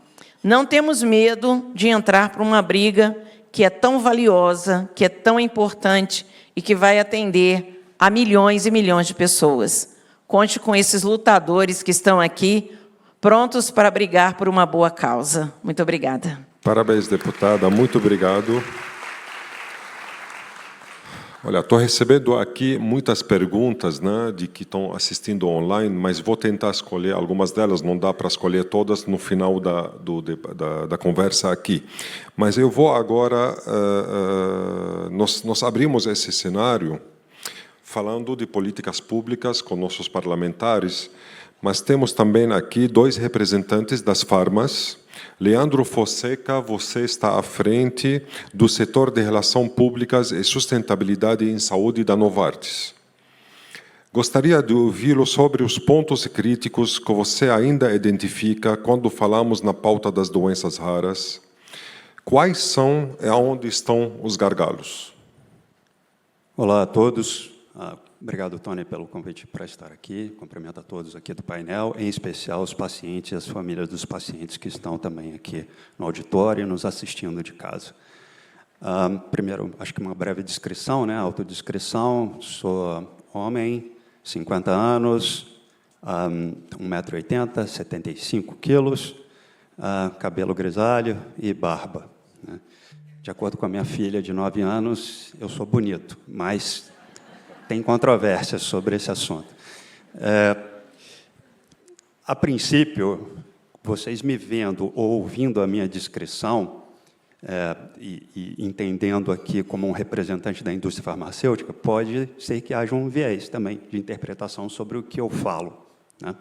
Não temos medo de entrar para uma briga que é tão valiosa, que é tão importante e que vai atender a milhões e milhões de pessoas. Conte com esses lutadores que estão aqui, prontos para brigar por uma boa causa. Muito obrigada. Parabéns, deputada. Muito obrigado. Olha, estou recebendo aqui muitas perguntas, né, de que estão assistindo online, mas vou tentar escolher algumas delas, não dá para escolher todas no final da conversa aqui. Mas eu vou agora... Nós abrimos esse cenário falando de políticas públicas com nossos parlamentares, mas temos também aqui dois representantes das farmas. Leandro Fonseca, você está à frente do setor de relações públicas e sustentabilidade em saúde da Novartis. Gostaria de ouvi-lo sobre os pontos críticos que você ainda identifica quando falamos na pauta das doenças raras. Quais são e onde estão os gargalos? Olá a todos. Obrigado, Tony, pelo convite para estar aqui. Cumprimento a todos aqui do painel, em especial os pacientes e as famílias dos pacientes que estão também aqui no auditório e nos assistindo de casa. Primeiro, acho que uma breve descrição, né? Autodescrição. Sou homem, 50 anos, 1,80 m, 75 quilos, cabelo grisalho e barba, né? De acordo com a minha filha de 9 anos, eu sou bonito, mas tem controvérsias sobre esse assunto. A princípio, vocês me vendo ou ouvindo a minha descrição, e entendendo aqui como um representante da indústria farmacêutica, pode ser que haja um viés também de interpretação sobre o que eu falo, né?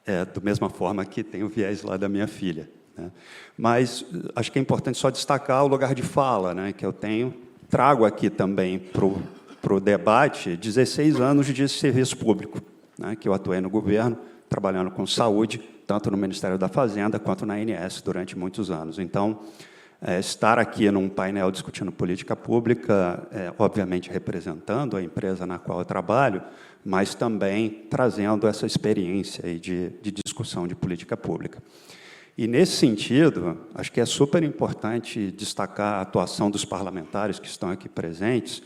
Da mesma forma que tem o viés lá da minha filha, né? Mas acho que é importante só destacar o lugar de fala, né, que eu trago aqui também para para o debate 16 anos de serviço público, né, que eu atuei no governo, trabalhando com saúde, tanto no Ministério da Fazenda quanto na ANS durante muitos anos. Então, estar aqui num painel discutindo política pública, obviamente representando a empresa na qual eu trabalho, mas também trazendo essa experiência aí de discussão de política pública. E, nesse sentido, acho que é super importante destacar a atuação dos parlamentares que estão aqui presentes,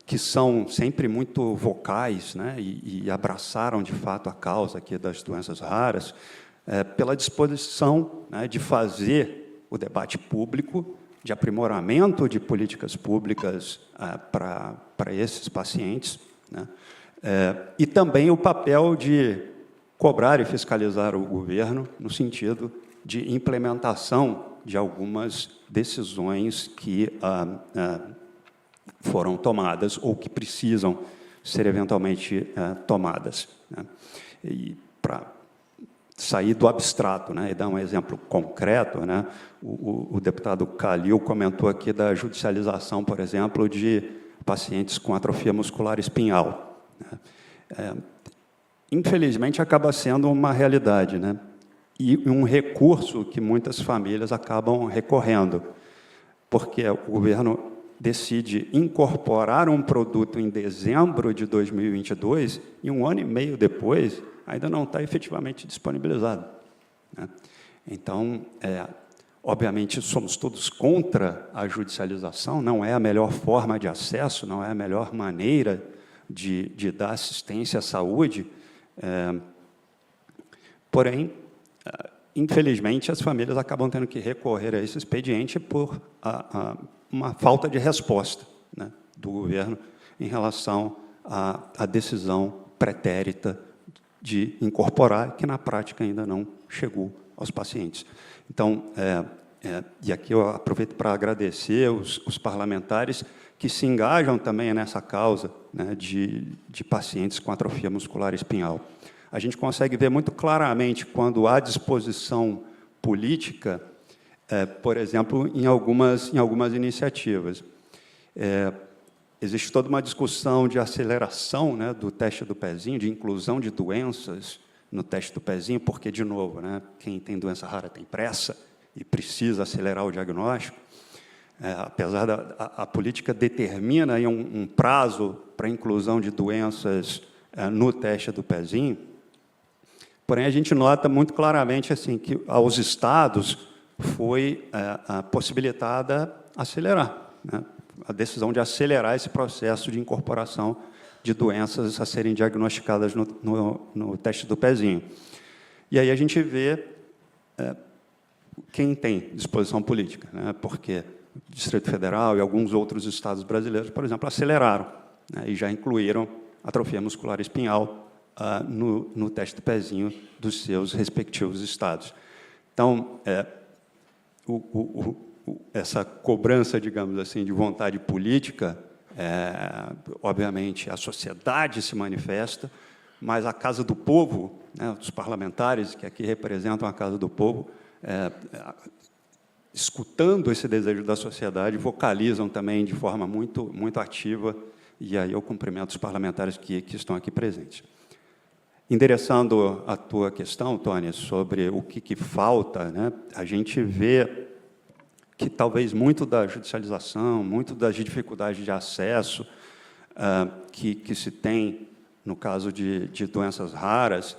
que são sempre muito vocais, né, e abraçaram, de fato, a causa aqui das doenças raras, pela disposição, né, de fazer o debate público, de aprimoramento de políticas públicas para esses pacientes, né, e também o papel de cobrar e fiscalizar o governo no sentido de implementação de algumas decisões que foram tomadas ou que precisam ser eventualmente tomadas, né? E para sair do abstrato, né, e dar um exemplo concreto, né, o deputado Calil comentou aqui da judicialização, por exemplo, de pacientes com atrofia muscular espinhal, né? Infelizmente, acaba sendo uma realidade, né? E um recurso que muitas famílias acabam recorrendo, porque o governo decide incorporar um produto em dezembro de 2022 e 1 ano e meio depois ainda não está efetivamente disponibilizado, né? Então, obviamente, somos todos contra a judicialização, não é a melhor forma de acesso, não é a melhor maneira de dar assistência à saúde. Porém, infelizmente, as famílias acabam tendo que recorrer a esse expediente por uma falta de resposta, né, do governo em relação à decisão pretérita de incorporar, que na prática ainda não chegou aos pacientes. Então, e aqui eu aproveito para agradecer os parlamentares que se engajam também nessa causa, né, de pacientes com atrofia muscular espinhal. A gente consegue ver muito claramente quando há disposição política, por exemplo, em algumas iniciativas. Existe toda uma discussão de aceleração, né, do teste do pezinho, de inclusão de doenças no teste do pezinho, porque, de novo, né, quem tem doença rara tem pressa e precisa acelerar o diagnóstico. Apesar a política determina aí um prazo para a inclusão de doenças no teste do pezinho, porém, a gente nota muito claramente assim, que aos estados foi possibilitada acelerar, né, a decisão de acelerar esse processo de incorporação de doenças a serem diagnosticadas no teste do pezinho. E aí a gente vê quem tem disposição política, né, porque o Distrito Federal e alguns outros estados brasileiros, por exemplo, aceleraram, né, e já incluíram atrofia muscular espinhal no teste do pezinho dos seus respectivos estados. Então, essa cobrança, digamos assim, de vontade política, obviamente, a sociedade se manifesta, mas a Casa do Povo, né, os parlamentares que aqui representam a Casa do Povo, escutando esse desejo da sociedade, vocalizam também de forma muito, muito ativa, e aí eu cumprimento os parlamentares que estão aqui presentes. Endereçando a tua questão, Tony, sobre o que falta, né, a gente vê que talvez muito da judicialização, muito das dificuldades de acesso que se tem no caso de doenças raras,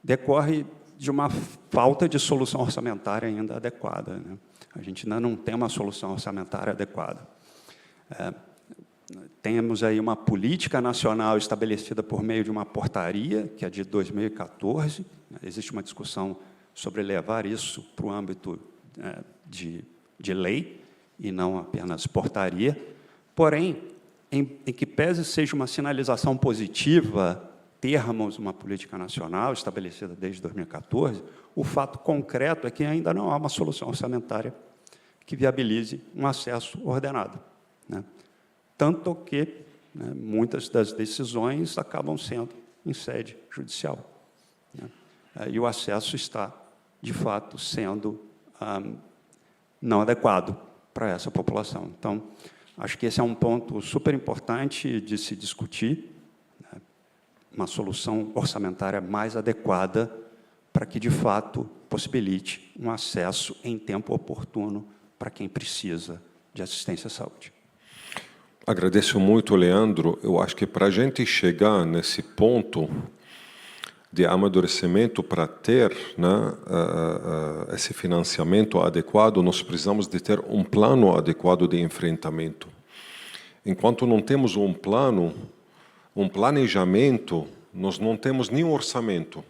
decorre de uma falta de solução orçamentária ainda adequada, né? A gente ainda não tem uma solução orçamentária adequada. Temos aí uma política nacional estabelecida por meio de uma portaria, que é de 2014. Existe uma discussão sobre levar isso para o âmbito de lei, e não apenas portaria. Porém, em que pese seja uma sinalização positiva termos uma política nacional estabelecida desde 2014, o fato concreto é que ainda não há uma solução orçamentária que viabilize um acesso ordenado, né? Tanto que, né, muitas das decisões acabam sendo em sede judicial, né? E o acesso está, de fato, sendo não adequado para essa população. Então, Acho que esse é um ponto super importante de se discutir, né? Uma solução orçamentária mais adequada para que, de fato, possibilite um acesso em tempo oportuno para quem precisa de assistência à saúde. Agradeço muito, Leandro. Eu acho que para a gente chegar nesse ponto de amadurecimento para ter, né, esse financiamento adequado, nós precisamos de ter um plano adequado de enfrentamento. Enquanto não temos um plano, um planejamento, nós não temos nenhum orçamento.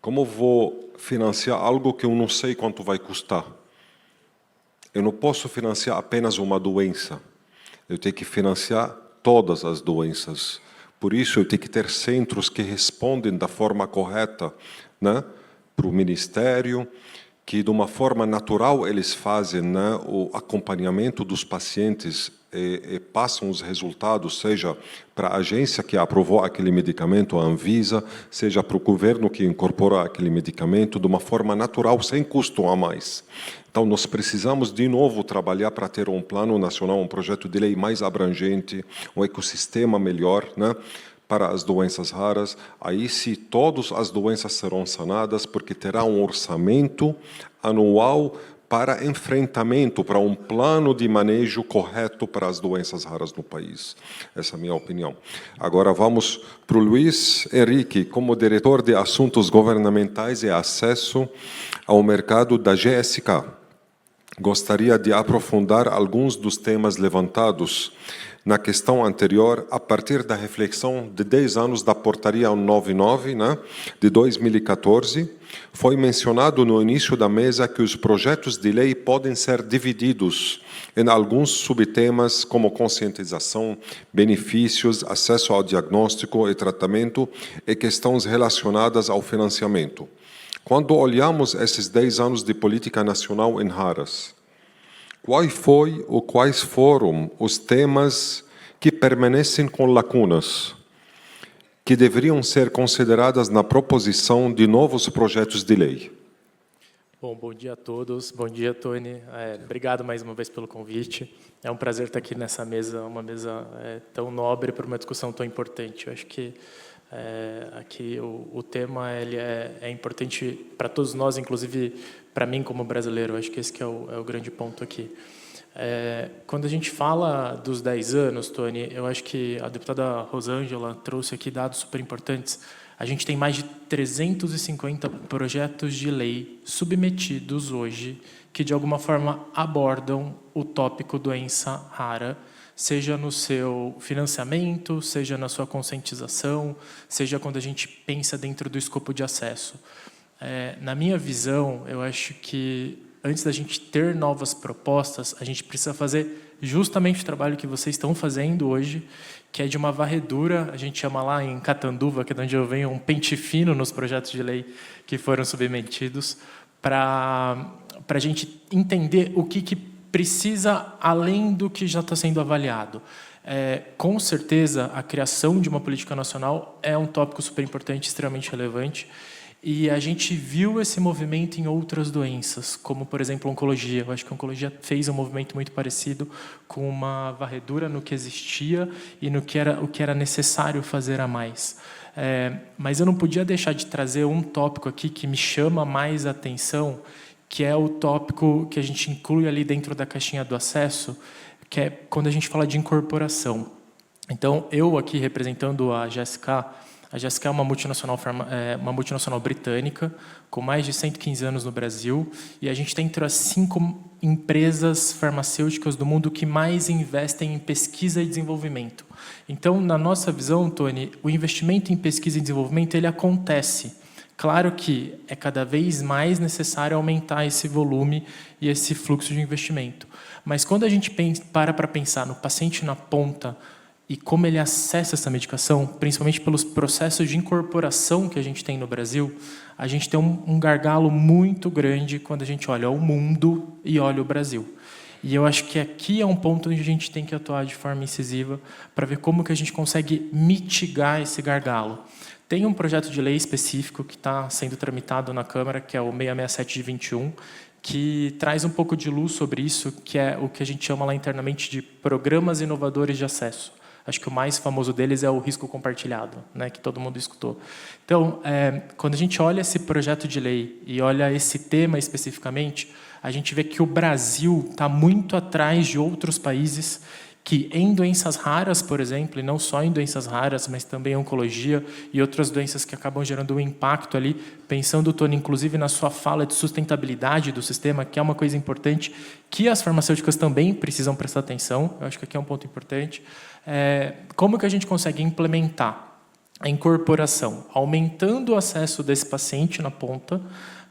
Como vou financiar algo que eu não sei quanto vai custar? Eu não posso financiar apenas uma doença. Eu tenho que financiar todas as doenças. Por isso, eu tenho que ter centros que respondem da forma correta, né, para o Ministério, que, de uma forma natural, eles fazem, né, o acompanhamento dos pacientes e passam os resultados, seja para a agência que aprovou aquele medicamento, a Anvisa, seja para o governo que incorpora aquele medicamento, de uma forma natural, sem custo a mais. Então, nós precisamos, de novo, trabalhar para ter um plano nacional, um projeto de lei mais abrangente, um ecossistema melhor, né, para as doenças raras. Aí, se todas as doenças serão sanadas, porque terá um orçamento anual para enfrentamento, para um plano de manejo correto para as doenças raras no país. Essa é a minha opinião. Agora vamos para o Luiz Henrique, como diretor de Assuntos Governamentais e Acesso ao Mercado da GSK. Gostaria de aprofundar alguns dos temas levantados na questão anterior, a partir da reflexão de 10 anos da Portaria 199, né, de 2014, foi mencionado no início da mesa que os projetos de lei podem ser divididos em alguns subtemas como conscientização, benefícios, acesso ao diagnóstico e tratamento e questões relacionadas ao financiamento. Quando olhamos esses 10 anos de política nacional em raras, quais foram os temas que permanecem com lacunas, que deveriam ser consideradas na proposição de novos projetos de lei? Bom dia a todos. Bom dia, Tony. Obrigado mais uma vez pelo convite. É um prazer estar aqui nessa mesa, uma mesa tão nobre para uma discussão tão importante. Eu acho que aqui o tema ele é importante para todos nós, inclusive para mim como brasileiro. Eu acho que esse que é o grande ponto aqui. Quando a gente fala dos 10 anos, Tony, eu acho que a deputada Rosângela trouxe aqui dados super importantes. A gente tem mais de 350 projetos de lei submetidos hoje que, de alguma forma, abordam o tópico doença rara, seja no seu financiamento, seja na sua conscientização, seja quando a gente pensa dentro do escopo de acesso. Na minha visão, eu acho que, antes da gente ter novas propostas, a gente precisa fazer justamente o trabalho que vocês estão fazendo hoje, que é de uma varredura, a gente chama lá em Catanduva, que é de onde eu venho, um pente fino nos projetos de lei que foram submetidos, para a gente entender o que precisa além do que já está sendo avaliado. Com certeza, a criação de uma política nacional é um tópico super importante, extremamente relevante, e a gente viu esse movimento em outras doenças, como, por exemplo, a oncologia. Eu acho que a oncologia fez um movimento muito parecido, com uma varredura no que existia e no que era necessário fazer a mais. Mas eu não podia deixar de trazer um tópico aqui que me chama mais a atenção, que é o tópico que a gente inclui ali dentro da caixinha do acesso, que é quando a gente fala de incorporação. Então, eu aqui representando a GSK é uma multinacional britânica, com mais de 115 anos no Brasil, e a gente está entre as 5 empresas farmacêuticas do mundo que mais investem em pesquisa e desenvolvimento. Então, na nossa visão, Tony, o investimento em pesquisa e desenvolvimento ele acontece. Claro que é cada vez mais necessário aumentar esse volume e esse fluxo de investimento. Mas quando a gente para pensar no paciente na ponta, e como ele acessa essa medicação, principalmente pelos processos de incorporação que a gente tem no Brasil, a gente tem um gargalo muito grande quando a gente olha o mundo e olha o Brasil. E eu acho que aqui é um ponto onde a gente tem que atuar de forma incisiva para ver como que a gente consegue mitigar esse gargalo. Tem um projeto de lei específico que está sendo tramitado na Câmara, que é o 667 de 21, que traz um pouco de luz sobre isso, que é o que a gente chama lá internamente de programas inovadores de acesso. Acho que o mais famoso deles é o risco compartilhado, né, que todo mundo escutou. Então, quando a gente olha esse projeto de lei e olha esse tema especificamente, a gente vê que o Brasil está muito atrás de outros países que, em doenças raras, por exemplo, e não só em doenças raras, mas também em oncologia e outras doenças que acabam gerando um impacto ali, pensando, Tony, inclusive na sua fala de sustentabilidade do sistema, que é uma coisa importante, que as farmacêuticas também precisam prestar atenção, eu acho que aqui é um ponto importante. Como que a gente consegue implementar a incorporação, aumentando o acesso desse paciente na ponta,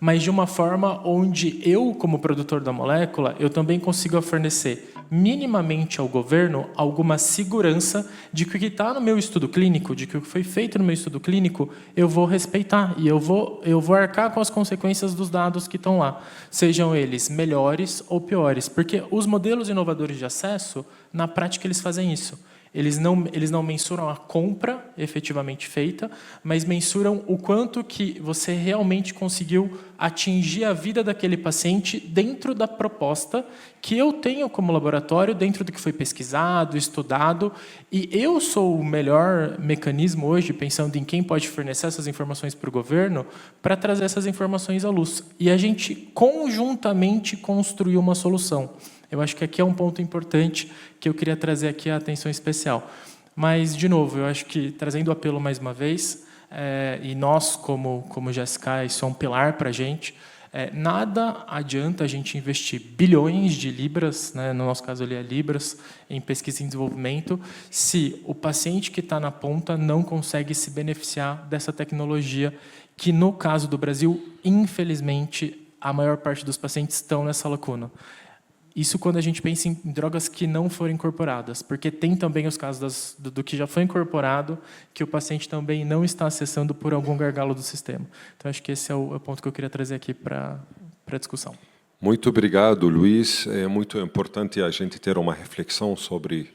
mas de uma forma onde eu, como produtor da molécula, eu também consiga fornecer minimamente ao governo alguma segurança de que o que está no meu estudo clínico, de que o que foi feito no meu estudo clínico, eu vou respeitar e eu vou arcar com as consequências dos dados que estão lá, sejam eles melhores ou piores, porque os modelos inovadores de acesso, na prática, eles fazem isso. Eles não mensuram a compra efetivamente feita, mas mensuram o quanto que você realmente conseguiu atingir a vida daquele paciente dentro da proposta que eu tenho como laboratório, dentro do que foi pesquisado, estudado, e eu sou o melhor mecanismo hoje, pensando em quem pode fornecer essas informações para o governo, para trazer essas informações à luz. E a gente conjuntamente construiu uma solução. Eu acho que aqui é um ponto importante que eu queria trazer aqui a atenção especial. Mas, de novo, eu acho que, trazendo o apelo mais uma vez, e nós, como GSK, isso é um pilar para a gente, nada adianta a gente investir bilhões de libras, né, no nosso caso ali é libras, em pesquisa e desenvolvimento, se o paciente que está na ponta não consegue se beneficiar dessa tecnologia, que, no caso do Brasil, infelizmente, a maior parte dos pacientes estão nessa lacuna. Isso quando a gente pensa em drogas que não foram incorporadas, porque tem também os casos do que já foi incorporado, que o paciente também não está acessando por algum gargalo do sistema. Então, acho que esse é o ponto que eu queria trazer aqui para a discussão. Muito obrigado, Luiz. É muito importante a gente ter uma reflexão sobre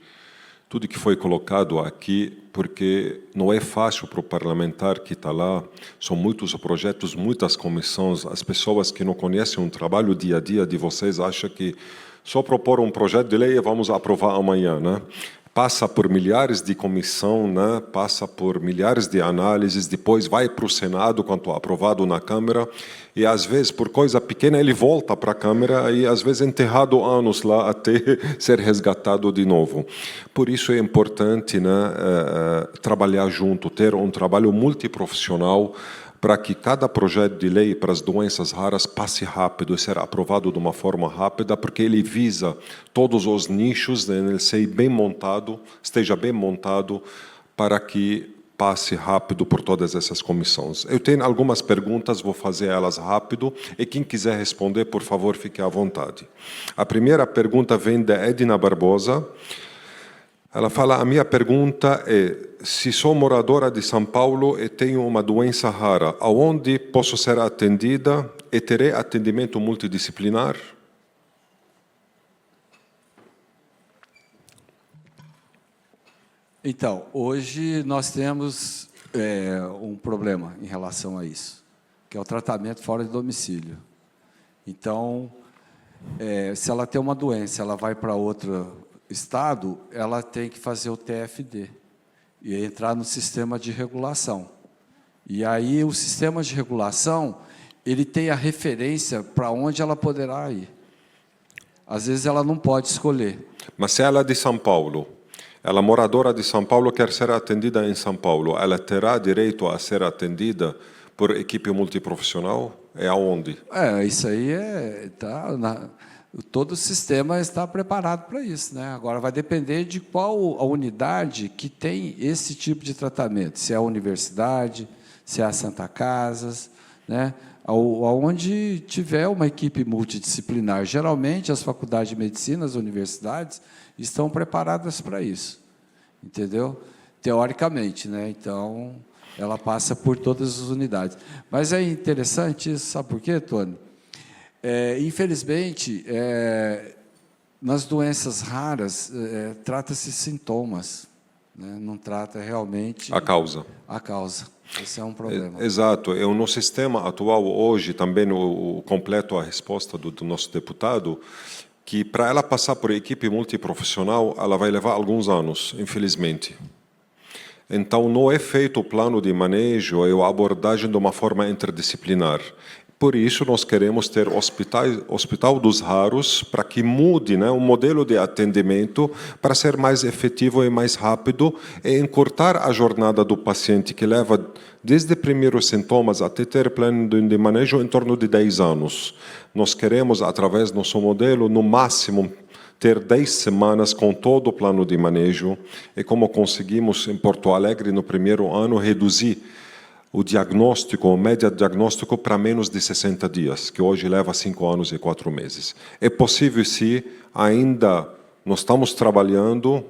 tudo que foi colocado aqui, porque não é fácil para o parlamentar que está lá, são muitos projetos, muitas comissões, as pessoas que não conhecem o trabalho dia a dia de vocês acham que só propor um projeto de lei e vamos aprovar amanhã, né? Passa por milhares de comissão, né? Passa por milhares de análises, depois vai para o Senado, quando é aprovado na Câmara, e às vezes, por coisa pequena, ele volta para a Câmara e às vezes enterrado anos lá até ser resgatado de novo. Por isso é importante, né, trabalhar junto, ter um trabalho multiprofissional, para que cada projeto de lei para as doenças raras passe rápido e seja aprovado de uma forma rápida, porque ele visa todos os nichos, né, ele esteja bem montado para que passe rápido por todas essas comissões. Eu tenho algumas perguntas, vou fazer elas rápido, e quem quiser responder, por favor, fique à vontade. A primeira pergunta vem da Edna Barbosa. Ela fala, a minha pergunta é, se sou moradora de São Paulo e tenho uma doença rara, aonde posso ser atendida e terei atendimento multidisciplinar? Então, hoje nós temos um problema em relação a isso, que é o tratamento fora de domicílio. Então, se ela tem uma doença, ela vai para outro estado, ela tem que fazer o TFD e entrar no sistema de regulação. E aí o sistema de regulação, ele tem a referência para onde ela poderá ir. Às vezes ela não pode escolher. Mas se ela é de São Paulo, ela é moradora de São Paulo, quer ser atendida em São Paulo, ela terá direito a ser atendida por equipe multiprofissional? É aonde? Isso aí todo o sistema está preparado para isso, né? Agora vai depender de qual a unidade que tem esse tipo de tratamento, se é a universidade, se é a Santa Casas, né? Aonde tiver uma equipe multidisciplinar. Geralmente as faculdades de medicina, as universidades estão preparadas para isso, entendeu? Teoricamente, né? Então ela passa por todas as unidades. Mas é interessante isso, sabe por quê, Tony? Infelizmente, nas doenças raras, trata-se sintomas. né? Não trata realmente a causa. a causa. Esse é um problema. Exato. No sistema atual, hoje, também completo a resposta do nosso deputado, que para ela passar por equipe multiprofissional, ela vai levar alguns anos, infelizmente. Então, não é feito o plano de manejo e a abordagem de uma forma interdisciplinar. Por isso, nós queremos ter Hospital dos Raros para que mude, né, o modelo de atendimento para ser mais efetivo e mais rápido e encurtar a jornada do paciente, que leva desde primeiros sintomas até ter plano de manejo em torno de 10 anos. Nós queremos, através do nosso modelo, no máximo, ter 10 semanas com todo o plano de manejo, e como conseguimos em Porto Alegre, no primeiro ano, reduzir o diagnóstico, o média diagnóstico, para menos de 60 dias, que hoje leva 5 anos e 4 meses. É possível, sim, ainda nós estamos trabalhando,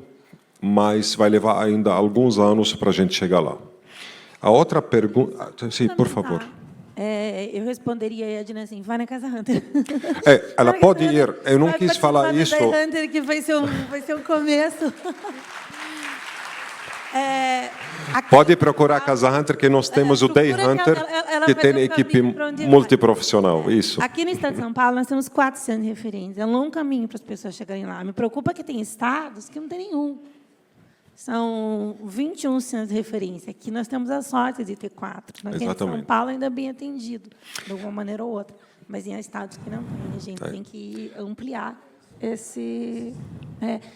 mas vai levar ainda alguns anos para a gente chegar lá. A outra pergunta... Sim, por favor. Eu responderia a Edna assim, vai na Casa Hunter. Ela pode ir. Eu não quis falar isso. Da Hunter, que vai ser um começo. Pode procurar a Casa Hunter, que nós temos o Day Hunter, que tem equipe multiprofissional. Isso. Aqui no estado de São Paulo, nós temos 400 referentes. É um longo caminho para as pessoas chegarem lá. Me preocupa que tem estados que não tem nenhum. São 21 centros de referência. Aqui nós temos a sorte de ter 4. Aqui em São Paulo ainda bem atendido, de alguma maneira ou outra. Mas em estados que não tem, a gente tem que ampliar esse...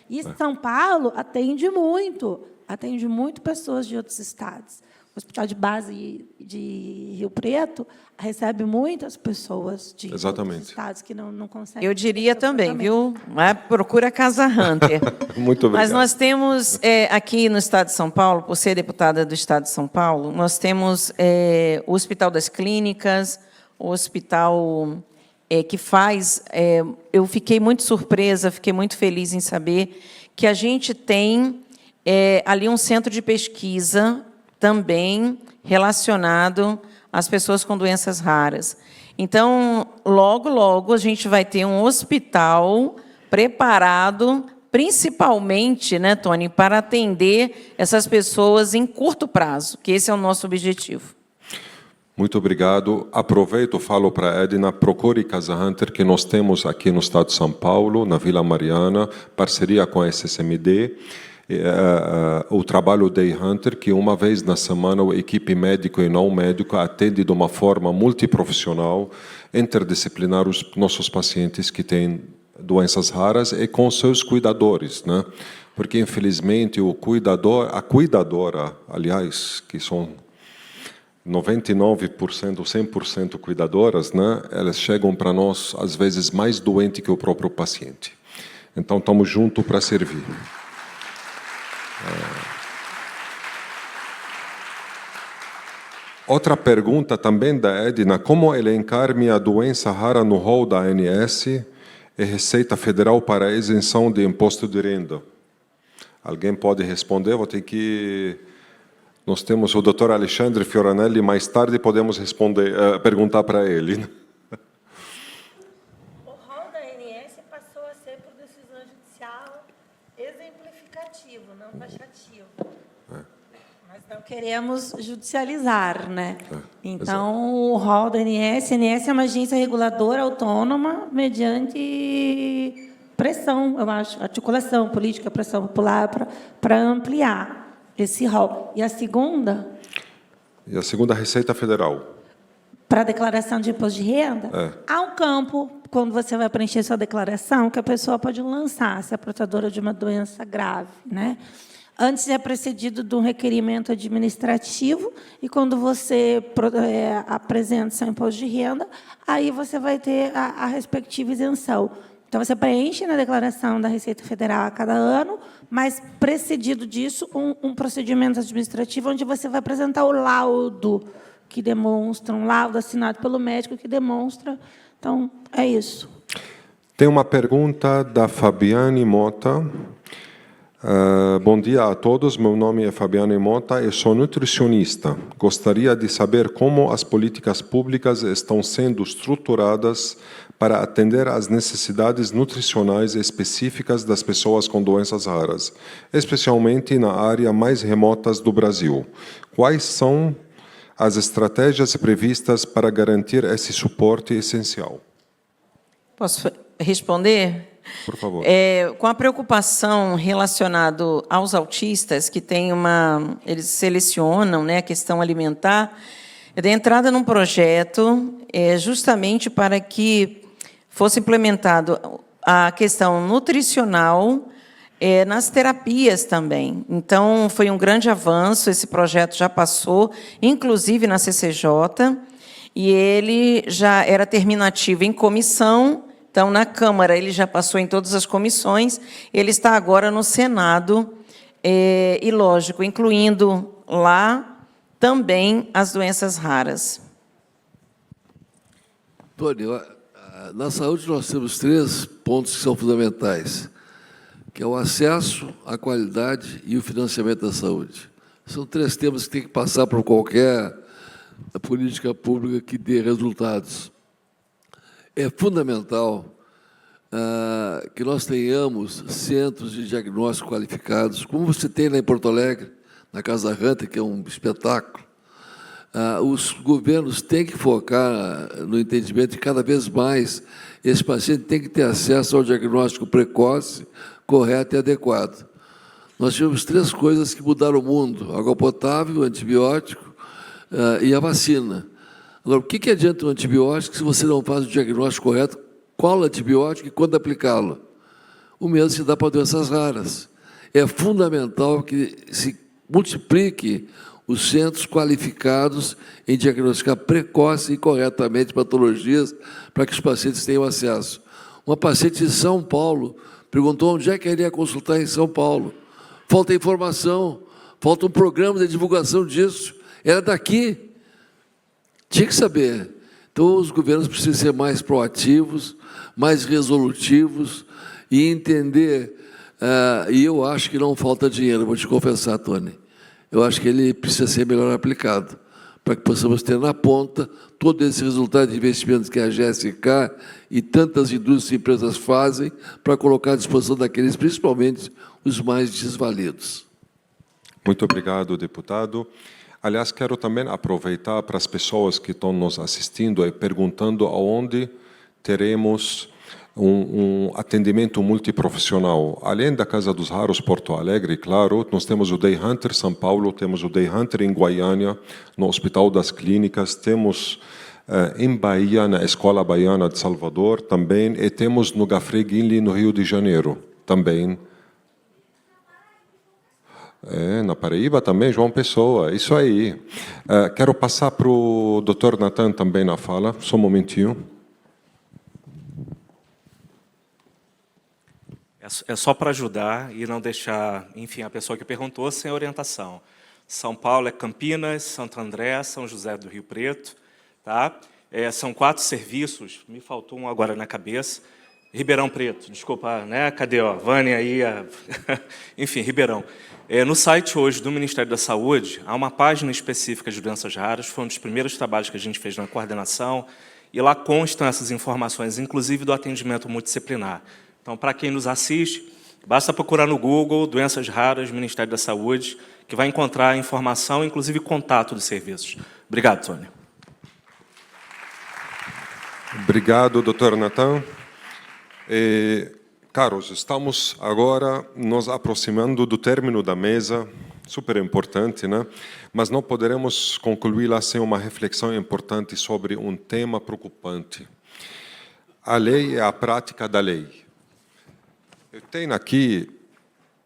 E São Paulo atende muito pessoas de outros estados. O Hospital de Base de Rio Preto recebe muitas pessoas de outros estados que não conseguem... Eu diria também, viu? Procura a Casa Hunter. Muito obrigado. Mas nós temos, aqui no Estado de São Paulo, por ser deputada do Estado de São Paulo, nós temos o Hospital das Clínicas, o hospital que faz... eu fiquei muito surpresa, fiquei muito feliz em saber que a gente tem ali um centro de pesquisa também relacionado às pessoas com doenças raras. Então, logo, logo, a gente vai ter um hospital preparado, principalmente, né, Tony, para atender essas pessoas em curto prazo, que esse é o nosso objetivo. Muito obrigado. Aproveito, falo para a Edna, procure Casa Hunter, que nós temos aqui no estado de São Paulo, na Vila Mariana, parceria com a SSMD, o trabalho Day Hunter, que uma vez na semana a equipe médico e não médico atende de uma forma multiprofissional, interdisciplinar os nossos pacientes que têm doenças raras e com seus cuidadores, né? Porque infelizmente a cuidadora, aliás, que são 99%, 100% cuidadoras, né? Elas chegam para nós às vezes mais doentes que o próprio paciente. Então estamos juntos para servir. Outra pergunta também da Edna: como elencar minha doença rara no rol da ANS e Receita Federal para isenção de imposto de renda? Alguém pode responder? Vou ter que... Nós temos o Dr. Alexandre Fioranelli, mais tarde podemos perguntar para ele. O rol da ANS passou a ser, por decisão judicial, exemplificativo, não taxativo. Nós não queremos judicializar, né? Então, o rol da ANS é uma agência reguladora autônoma mediante pressão, eu acho, articulação política, pressão popular, para ampliar esse rol. E a segunda? E a segunda, Receita Federal. Para a declaração de imposto de renda, há um campo, quando você vai preencher sua declaração, que a pessoa pode lançar, se é portadora de uma doença grave, né? Antes é precedido de um requerimento administrativo, e quando você apresenta seu imposto de renda, aí você vai ter a respectiva isenção. Então, você preenche na declaração da Receita Federal a cada ano, mas, precedido disso, um procedimento administrativo onde você vai apresentar o laudo que demonstra, um laudo assinado pelo médico que demonstra. Então, é isso. Tem uma pergunta da Fabiane Mota. Bom dia a todos, meu nome é Fabiano Mota e sou nutricionista. Gostaria de saber como as políticas públicas estão sendo estruturadas para atender às necessidades nutricionais específicas das pessoas com doenças raras, especialmente na área mais remotas do Brasil. Quais são as estratégias previstas para garantir esse suporte essencial? Posso responder? Por favor. Com a preocupação relacionada aos autistas, que tem eles selecionam, né, a questão alimentar, eu dei entrada num projeto justamente para que fosse implementado a questão nutricional nas terapias também. Então, foi um grande avanço, esse projeto já passou, inclusive na CCJ, e ele já era terminativo em comissão. Então, na Câmara, ele já passou em todas as comissões, ele está agora no Senado, e, lógico, incluindo lá também as doenças raras. Tony, na saúde nós temos 3 pontos que são fundamentais, que é o acesso, a qualidade e o financiamento da saúde. São 3 temas que têm que passar por qualquer política pública que dê resultados. É fundamental que nós tenhamos centros de diagnóstico qualificados, como você tem lá em Porto Alegre, na Casa Hunter, que é um espetáculo. Os governos têm que focar no entendimento de cada vez mais esse paciente tem que ter acesso ao diagnóstico precoce, correto e adequado. Nós tivemos 3 coisas que mudaram o mundo: água potável, antibiótico e a vacina. Agora, o que adianta um antibiótico se você não faz o diagnóstico correto? Qual antibiótico e quando aplicá-lo? O mesmo se dá para doenças raras. É fundamental que se multiplique os centros qualificados em diagnosticar precoce e corretamente patologias para que os pacientes tenham acesso. Uma paciente de São Paulo perguntou onde é que iria consultar em São Paulo. Falta informação, falta um programa de divulgação disso. Era daqui. Tinha que saber. Então, os governos precisam ser mais proativos, mais resolutivos e entender. E eu acho que não falta dinheiro, vou te confessar, Tony. Eu acho que ele precisa ser melhor aplicado, para que possamos ter na ponta todo esse resultado de investimentos que a GSK e tantas indústrias e empresas fazem para colocar à disposição daqueles, principalmente os mais desvalidos. Muito obrigado, deputado. Aliás, quero também aproveitar para as pessoas que estão nos assistindo e perguntando aonde teremos um atendimento multiprofissional. Além da Casa dos Raros Porto Alegre, claro, nós temos o Day Hunter São Paulo, temos o Day Hunter em Goiânia, no Hospital das Clínicas, temos em Bahia, na Escola Baiana de Salvador também, e temos no Gafre Guinle, no Rio de Janeiro, também. Na Paraíba também, João Pessoa, isso aí. Quero passar para o Dr. Natan também na fala, só um momentinho. É só para ajudar e não deixar, enfim, a pessoa que perguntou sem orientação. São Paulo é Campinas, Santo André, São José do Rio Preto, tá? São 4 serviços, me faltou um agora na cabeça. Ribeirão Preto, desculpa, né? Cadê, ó? Vânia aí, enfim, Ribeirão. No site hoje do Ministério da Saúde, há uma página específica de doenças raras, foi um dos primeiros trabalhos que a gente fez na coordenação, e lá constam essas informações, inclusive do atendimento multidisciplinar. Então, para quem nos assiste, basta procurar no Google doenças raras, Ministério da Saúde, que vai encontrar informação, inclusive contato dos serviços. Obrigado, Tony. Obrigado, Dr. Natan. Caros, estamos agora nos aproximando do término da mesa, super importante, né? Mas não poderemos concluí-la sem uma reflexão importante sobre um tema preocupante. A lei é a prática da lei. Eu tenho aqui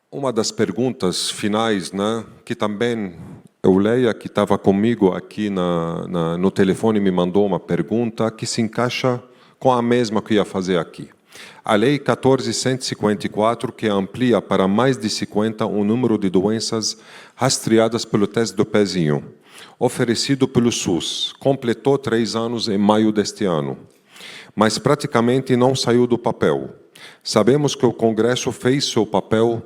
uma das perguntas finais, né, que também Euleia, que estava comigo aqui no telefone, me mandou uma pergunta que se encaixa com a mesma que eu ia fazer aqui. A Lei 14.154, que amplia para mais de 50 o número de doenças rastreadas pelo teste do pezinho, oferecido pelo SUS, completou 3 anos em maio deste ano, mas praticamente não saiu do papel. Sabemos que o Congresso fez seu papel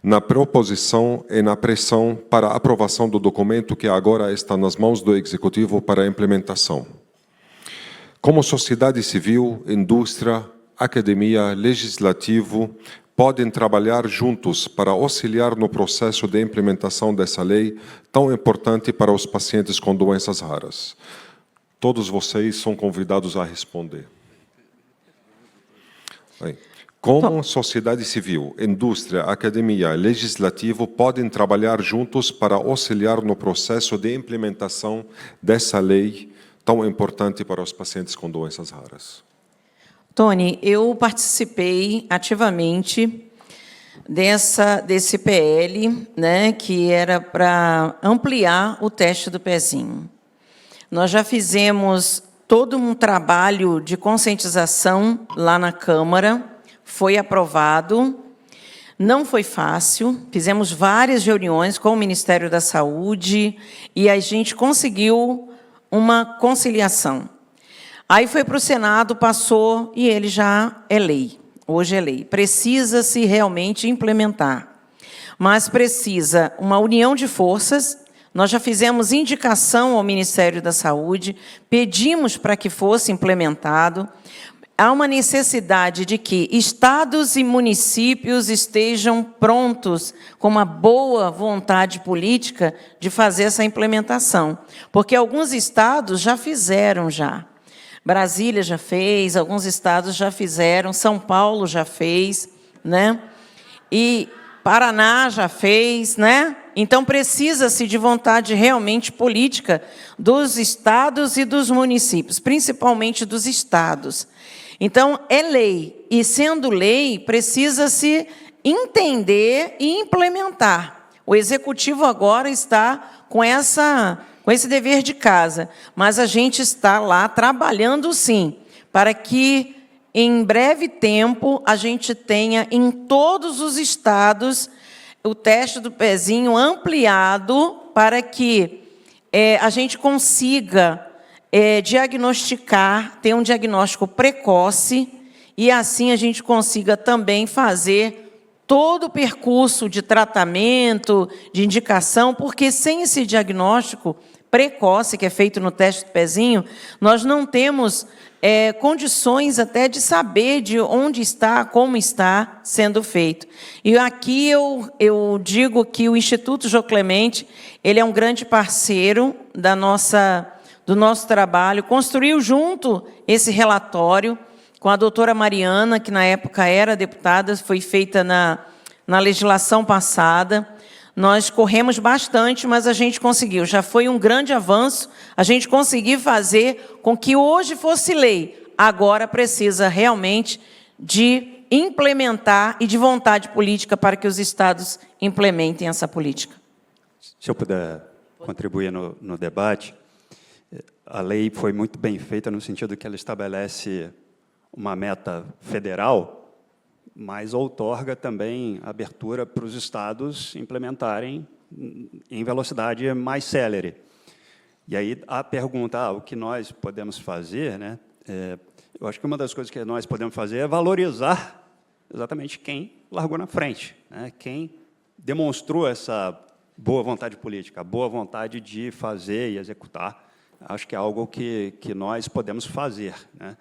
na proposição e na pressão para a aprovação do documento que agora está nas mãos do Executivo para a implementação. Como sociedade civil, indústria, academia, legislativo, podem trabalhar juntos para auxiliar no processo de implementação dessa lei tão importante para os pacientes com doenças raras. Todos vocês são convidados a responder. Bem, como sociedade civil, indústria, academia e legislativo podem trabalhar juntos para auxiliar no processo de implementação dessa lei tão importante para os pacientes com doenças raras? Tony, eu participei ativamente desse PL, né, que era para ampliar o teste do pezinho. Nós já fizemos todo um trabalho de conscientização lá na Câmara, foi aprovado, não foi fácil, fizemos várias reuniões com o Ministério da Saúde e a gente conseguiu uma conciliação. Aí foi para o Senado, passou e ele já é lei. Hoje é lei. Precisa-se realmente implementar. Mas precisa uma união de forças. Nós já fizemos indicação ao Ministério da Saúde, pedimos para que fosse implementado. Há uma necessidade de que estados e municípios estejam prontos, com uma boa vontade política, de fazer essa implementação. Porque alguns estados já fizeram já. Brasília já fez, alguns estados já fizeram, São Paulo já fez, né? E Paraná já fez, né? Então, precisa-se de vontade realmente política dos estados e dos municípios, principalmente dos estados. Então, é lei, e sendo lei, precisa-se entender e implementar. O Executivo agora está com esse dever de casa, mas a gente está lá trabalhando, sim, para que, em breve tempo, a gente tenha em todos os estados o teste do pezinho ampliado para que a gente consiga diagnosticar, ter um diagnóstico precoce e, assim, a gente consiga também fazer todo o percurso de tratamento, de indicação, porque sem esse diagnóstico precoce, que é feito no teste do pezinho, nós não temos condições até de saber de onde está, como está sendo feito. E aqui eu digo que o Instituto Jô Clemente, ele é um grande parceiro do nosso trabalho, construiu junto esse relatório com a doutora Mariana, que na época era deputada, foi feita na legislação passada. Nós corremos bastante, mas a gente conseguiu. Já foi um grande avanço, a gente conseguiu fazer com que hoje fosse lei. Agora precisa realmente de implementar e de vontade política para que os estados implementem essa política. Se eu puder contribuir no debate, a lei foi muito bem feita no sentido que ela estabelece uma meta federal, mas outorga também abertura para os estados implementarem em velocidade mais célere. E aí a pergunta, o que nós podemos fazer, né? Eu acho que uma das coisas que nós podemos fazer é valorizar exatamente quem largou na frente, né? Quem demonstrou essa boa vontade política, a boa vontade de fazer e executar. Acho que é algo que nós podemos fazer, né?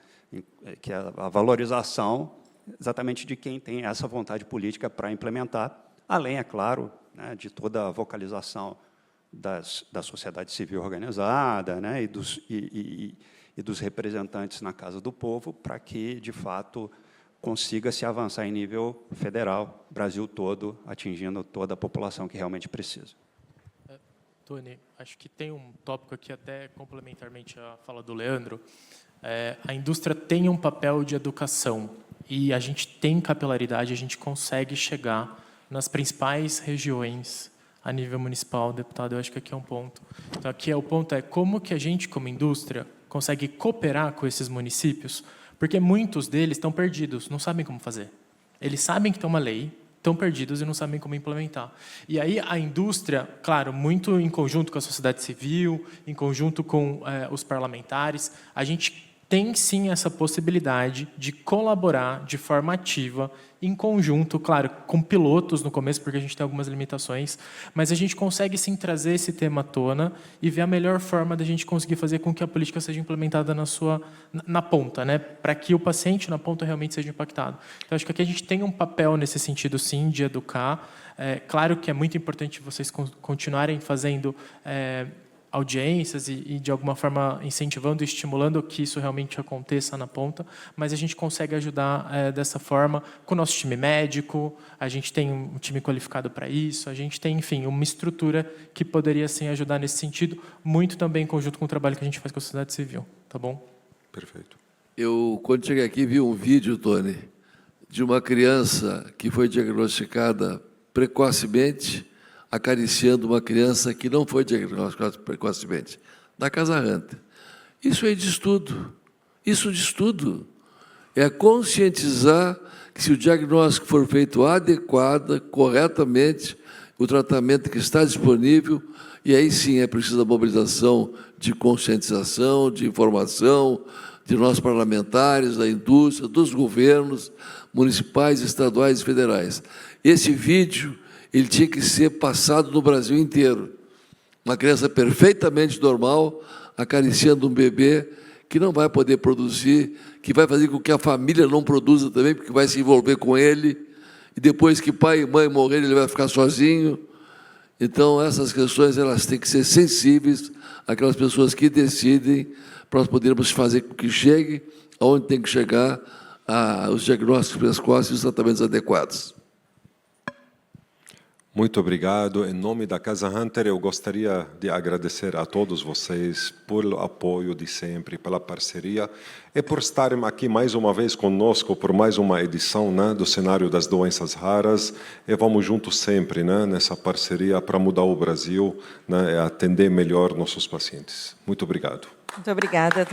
Que é a valorização exatamente de quem tem essa vontade política para implementar, além, é claro, né, de toda a vocalização da sociedade civil organizada, né, e dos representantes na Casa do Povo, para que, de fato, consiga se avançar em nível federal, Brasil todo, atingindo toda a população que realmente precisa. Tony, acho que tem um tópico aqui, até complementarmente à fala do Leandro. A indústria tem um papel de educação e a gente tem capilaridade, a gente consegue chegar nas principais regiões a nível municipal, deputado. Eu acho que aqui é um ponto. Então, aqui o ponto é como que a gente, como indústria, consegue cooperar com esses municípios, porque muitos deles estão perdidos, não sabem como fazer. Eles sabem que tem uma lei, estão perdidos e não sabem como implementar. E aí a indústria, claro, muito em conjunto com a sociedade civil, em conjunto com os parlamentares, a gente tem sim essa possibilidade de colaborar de forma ativa, em conjunto, claro, com pilotos no começo, porque a gente tem algumas limitações, mas a gente consegue sim trazer esse tema à tona e ver a melhor forma da gente conseguir fazer com que a política seja implementada na ponta, né? Para que o paciente na ponta realmente seja impactado. Então, acho que aqui a gente tem um papel nesse sentido, sim, de educar. Claro que é muito importante vocês continuarem fazendo audiências e, de alguma forma, incentivando e estimulando que isso realmente aconteça na ponta, mas a gente consegue ajudar dessa forma com o nosso time médico, a gente tem um time qualificado para isso, a gente tem, enfim, uma estrutura que poderia, sim, ajudar nesse sentido, muito também em conjunto com o trabalho que a gente faz com a sociedade civil, tá bom? Perfeito. Eu, quando cheguei aqui, vi um vídeo, Tony, de uma criança que foi diagnosticada precocemente, acariciando uma criança que não foi diagnosticada precocemente, na Casa Hunter. Isso aí diz tudo. Isso diz tudo. É conscientizar que, se o diagnóstico for feito adequado, corretamente, o tratamento que está disponível, e aí sim é preciso a mobilização de conscientização, de informação, de nós parlamentares, da indústria, dos governos municipais, estaduais e federais. Esse vídeo ele tinha que ser passado no Brasil inteiro. Uma criança perfeitamente normal, acariciando um bebê que não vai poder produzir, que vai fazer com que a família não produza também, porque vai se envolver com ele, e depois que pai e mãe morrerem, ele vai ficar sozinho. Então, essas questões elas têm que ser sensíveis àquelas pessoas que decidem, para nós podermos fazer com que chegue aonde tem que chegar os diagnósticos precoces e os tratamentos adequados. Muito obrigado. Em nome da Casa Hunter, eu gostaria de agradecer a todos vocês pelo apoio de sempre, pela parceria e por estarem aqui mais uma vez conosco por mais uma edição, né, do Cenário das Doenças Raras. E vamos juntos sempre, né, nessa parceria para mudar o Brasil, né, e atender melhor nossos pacientes. Muito obrigado. Muito obrigada.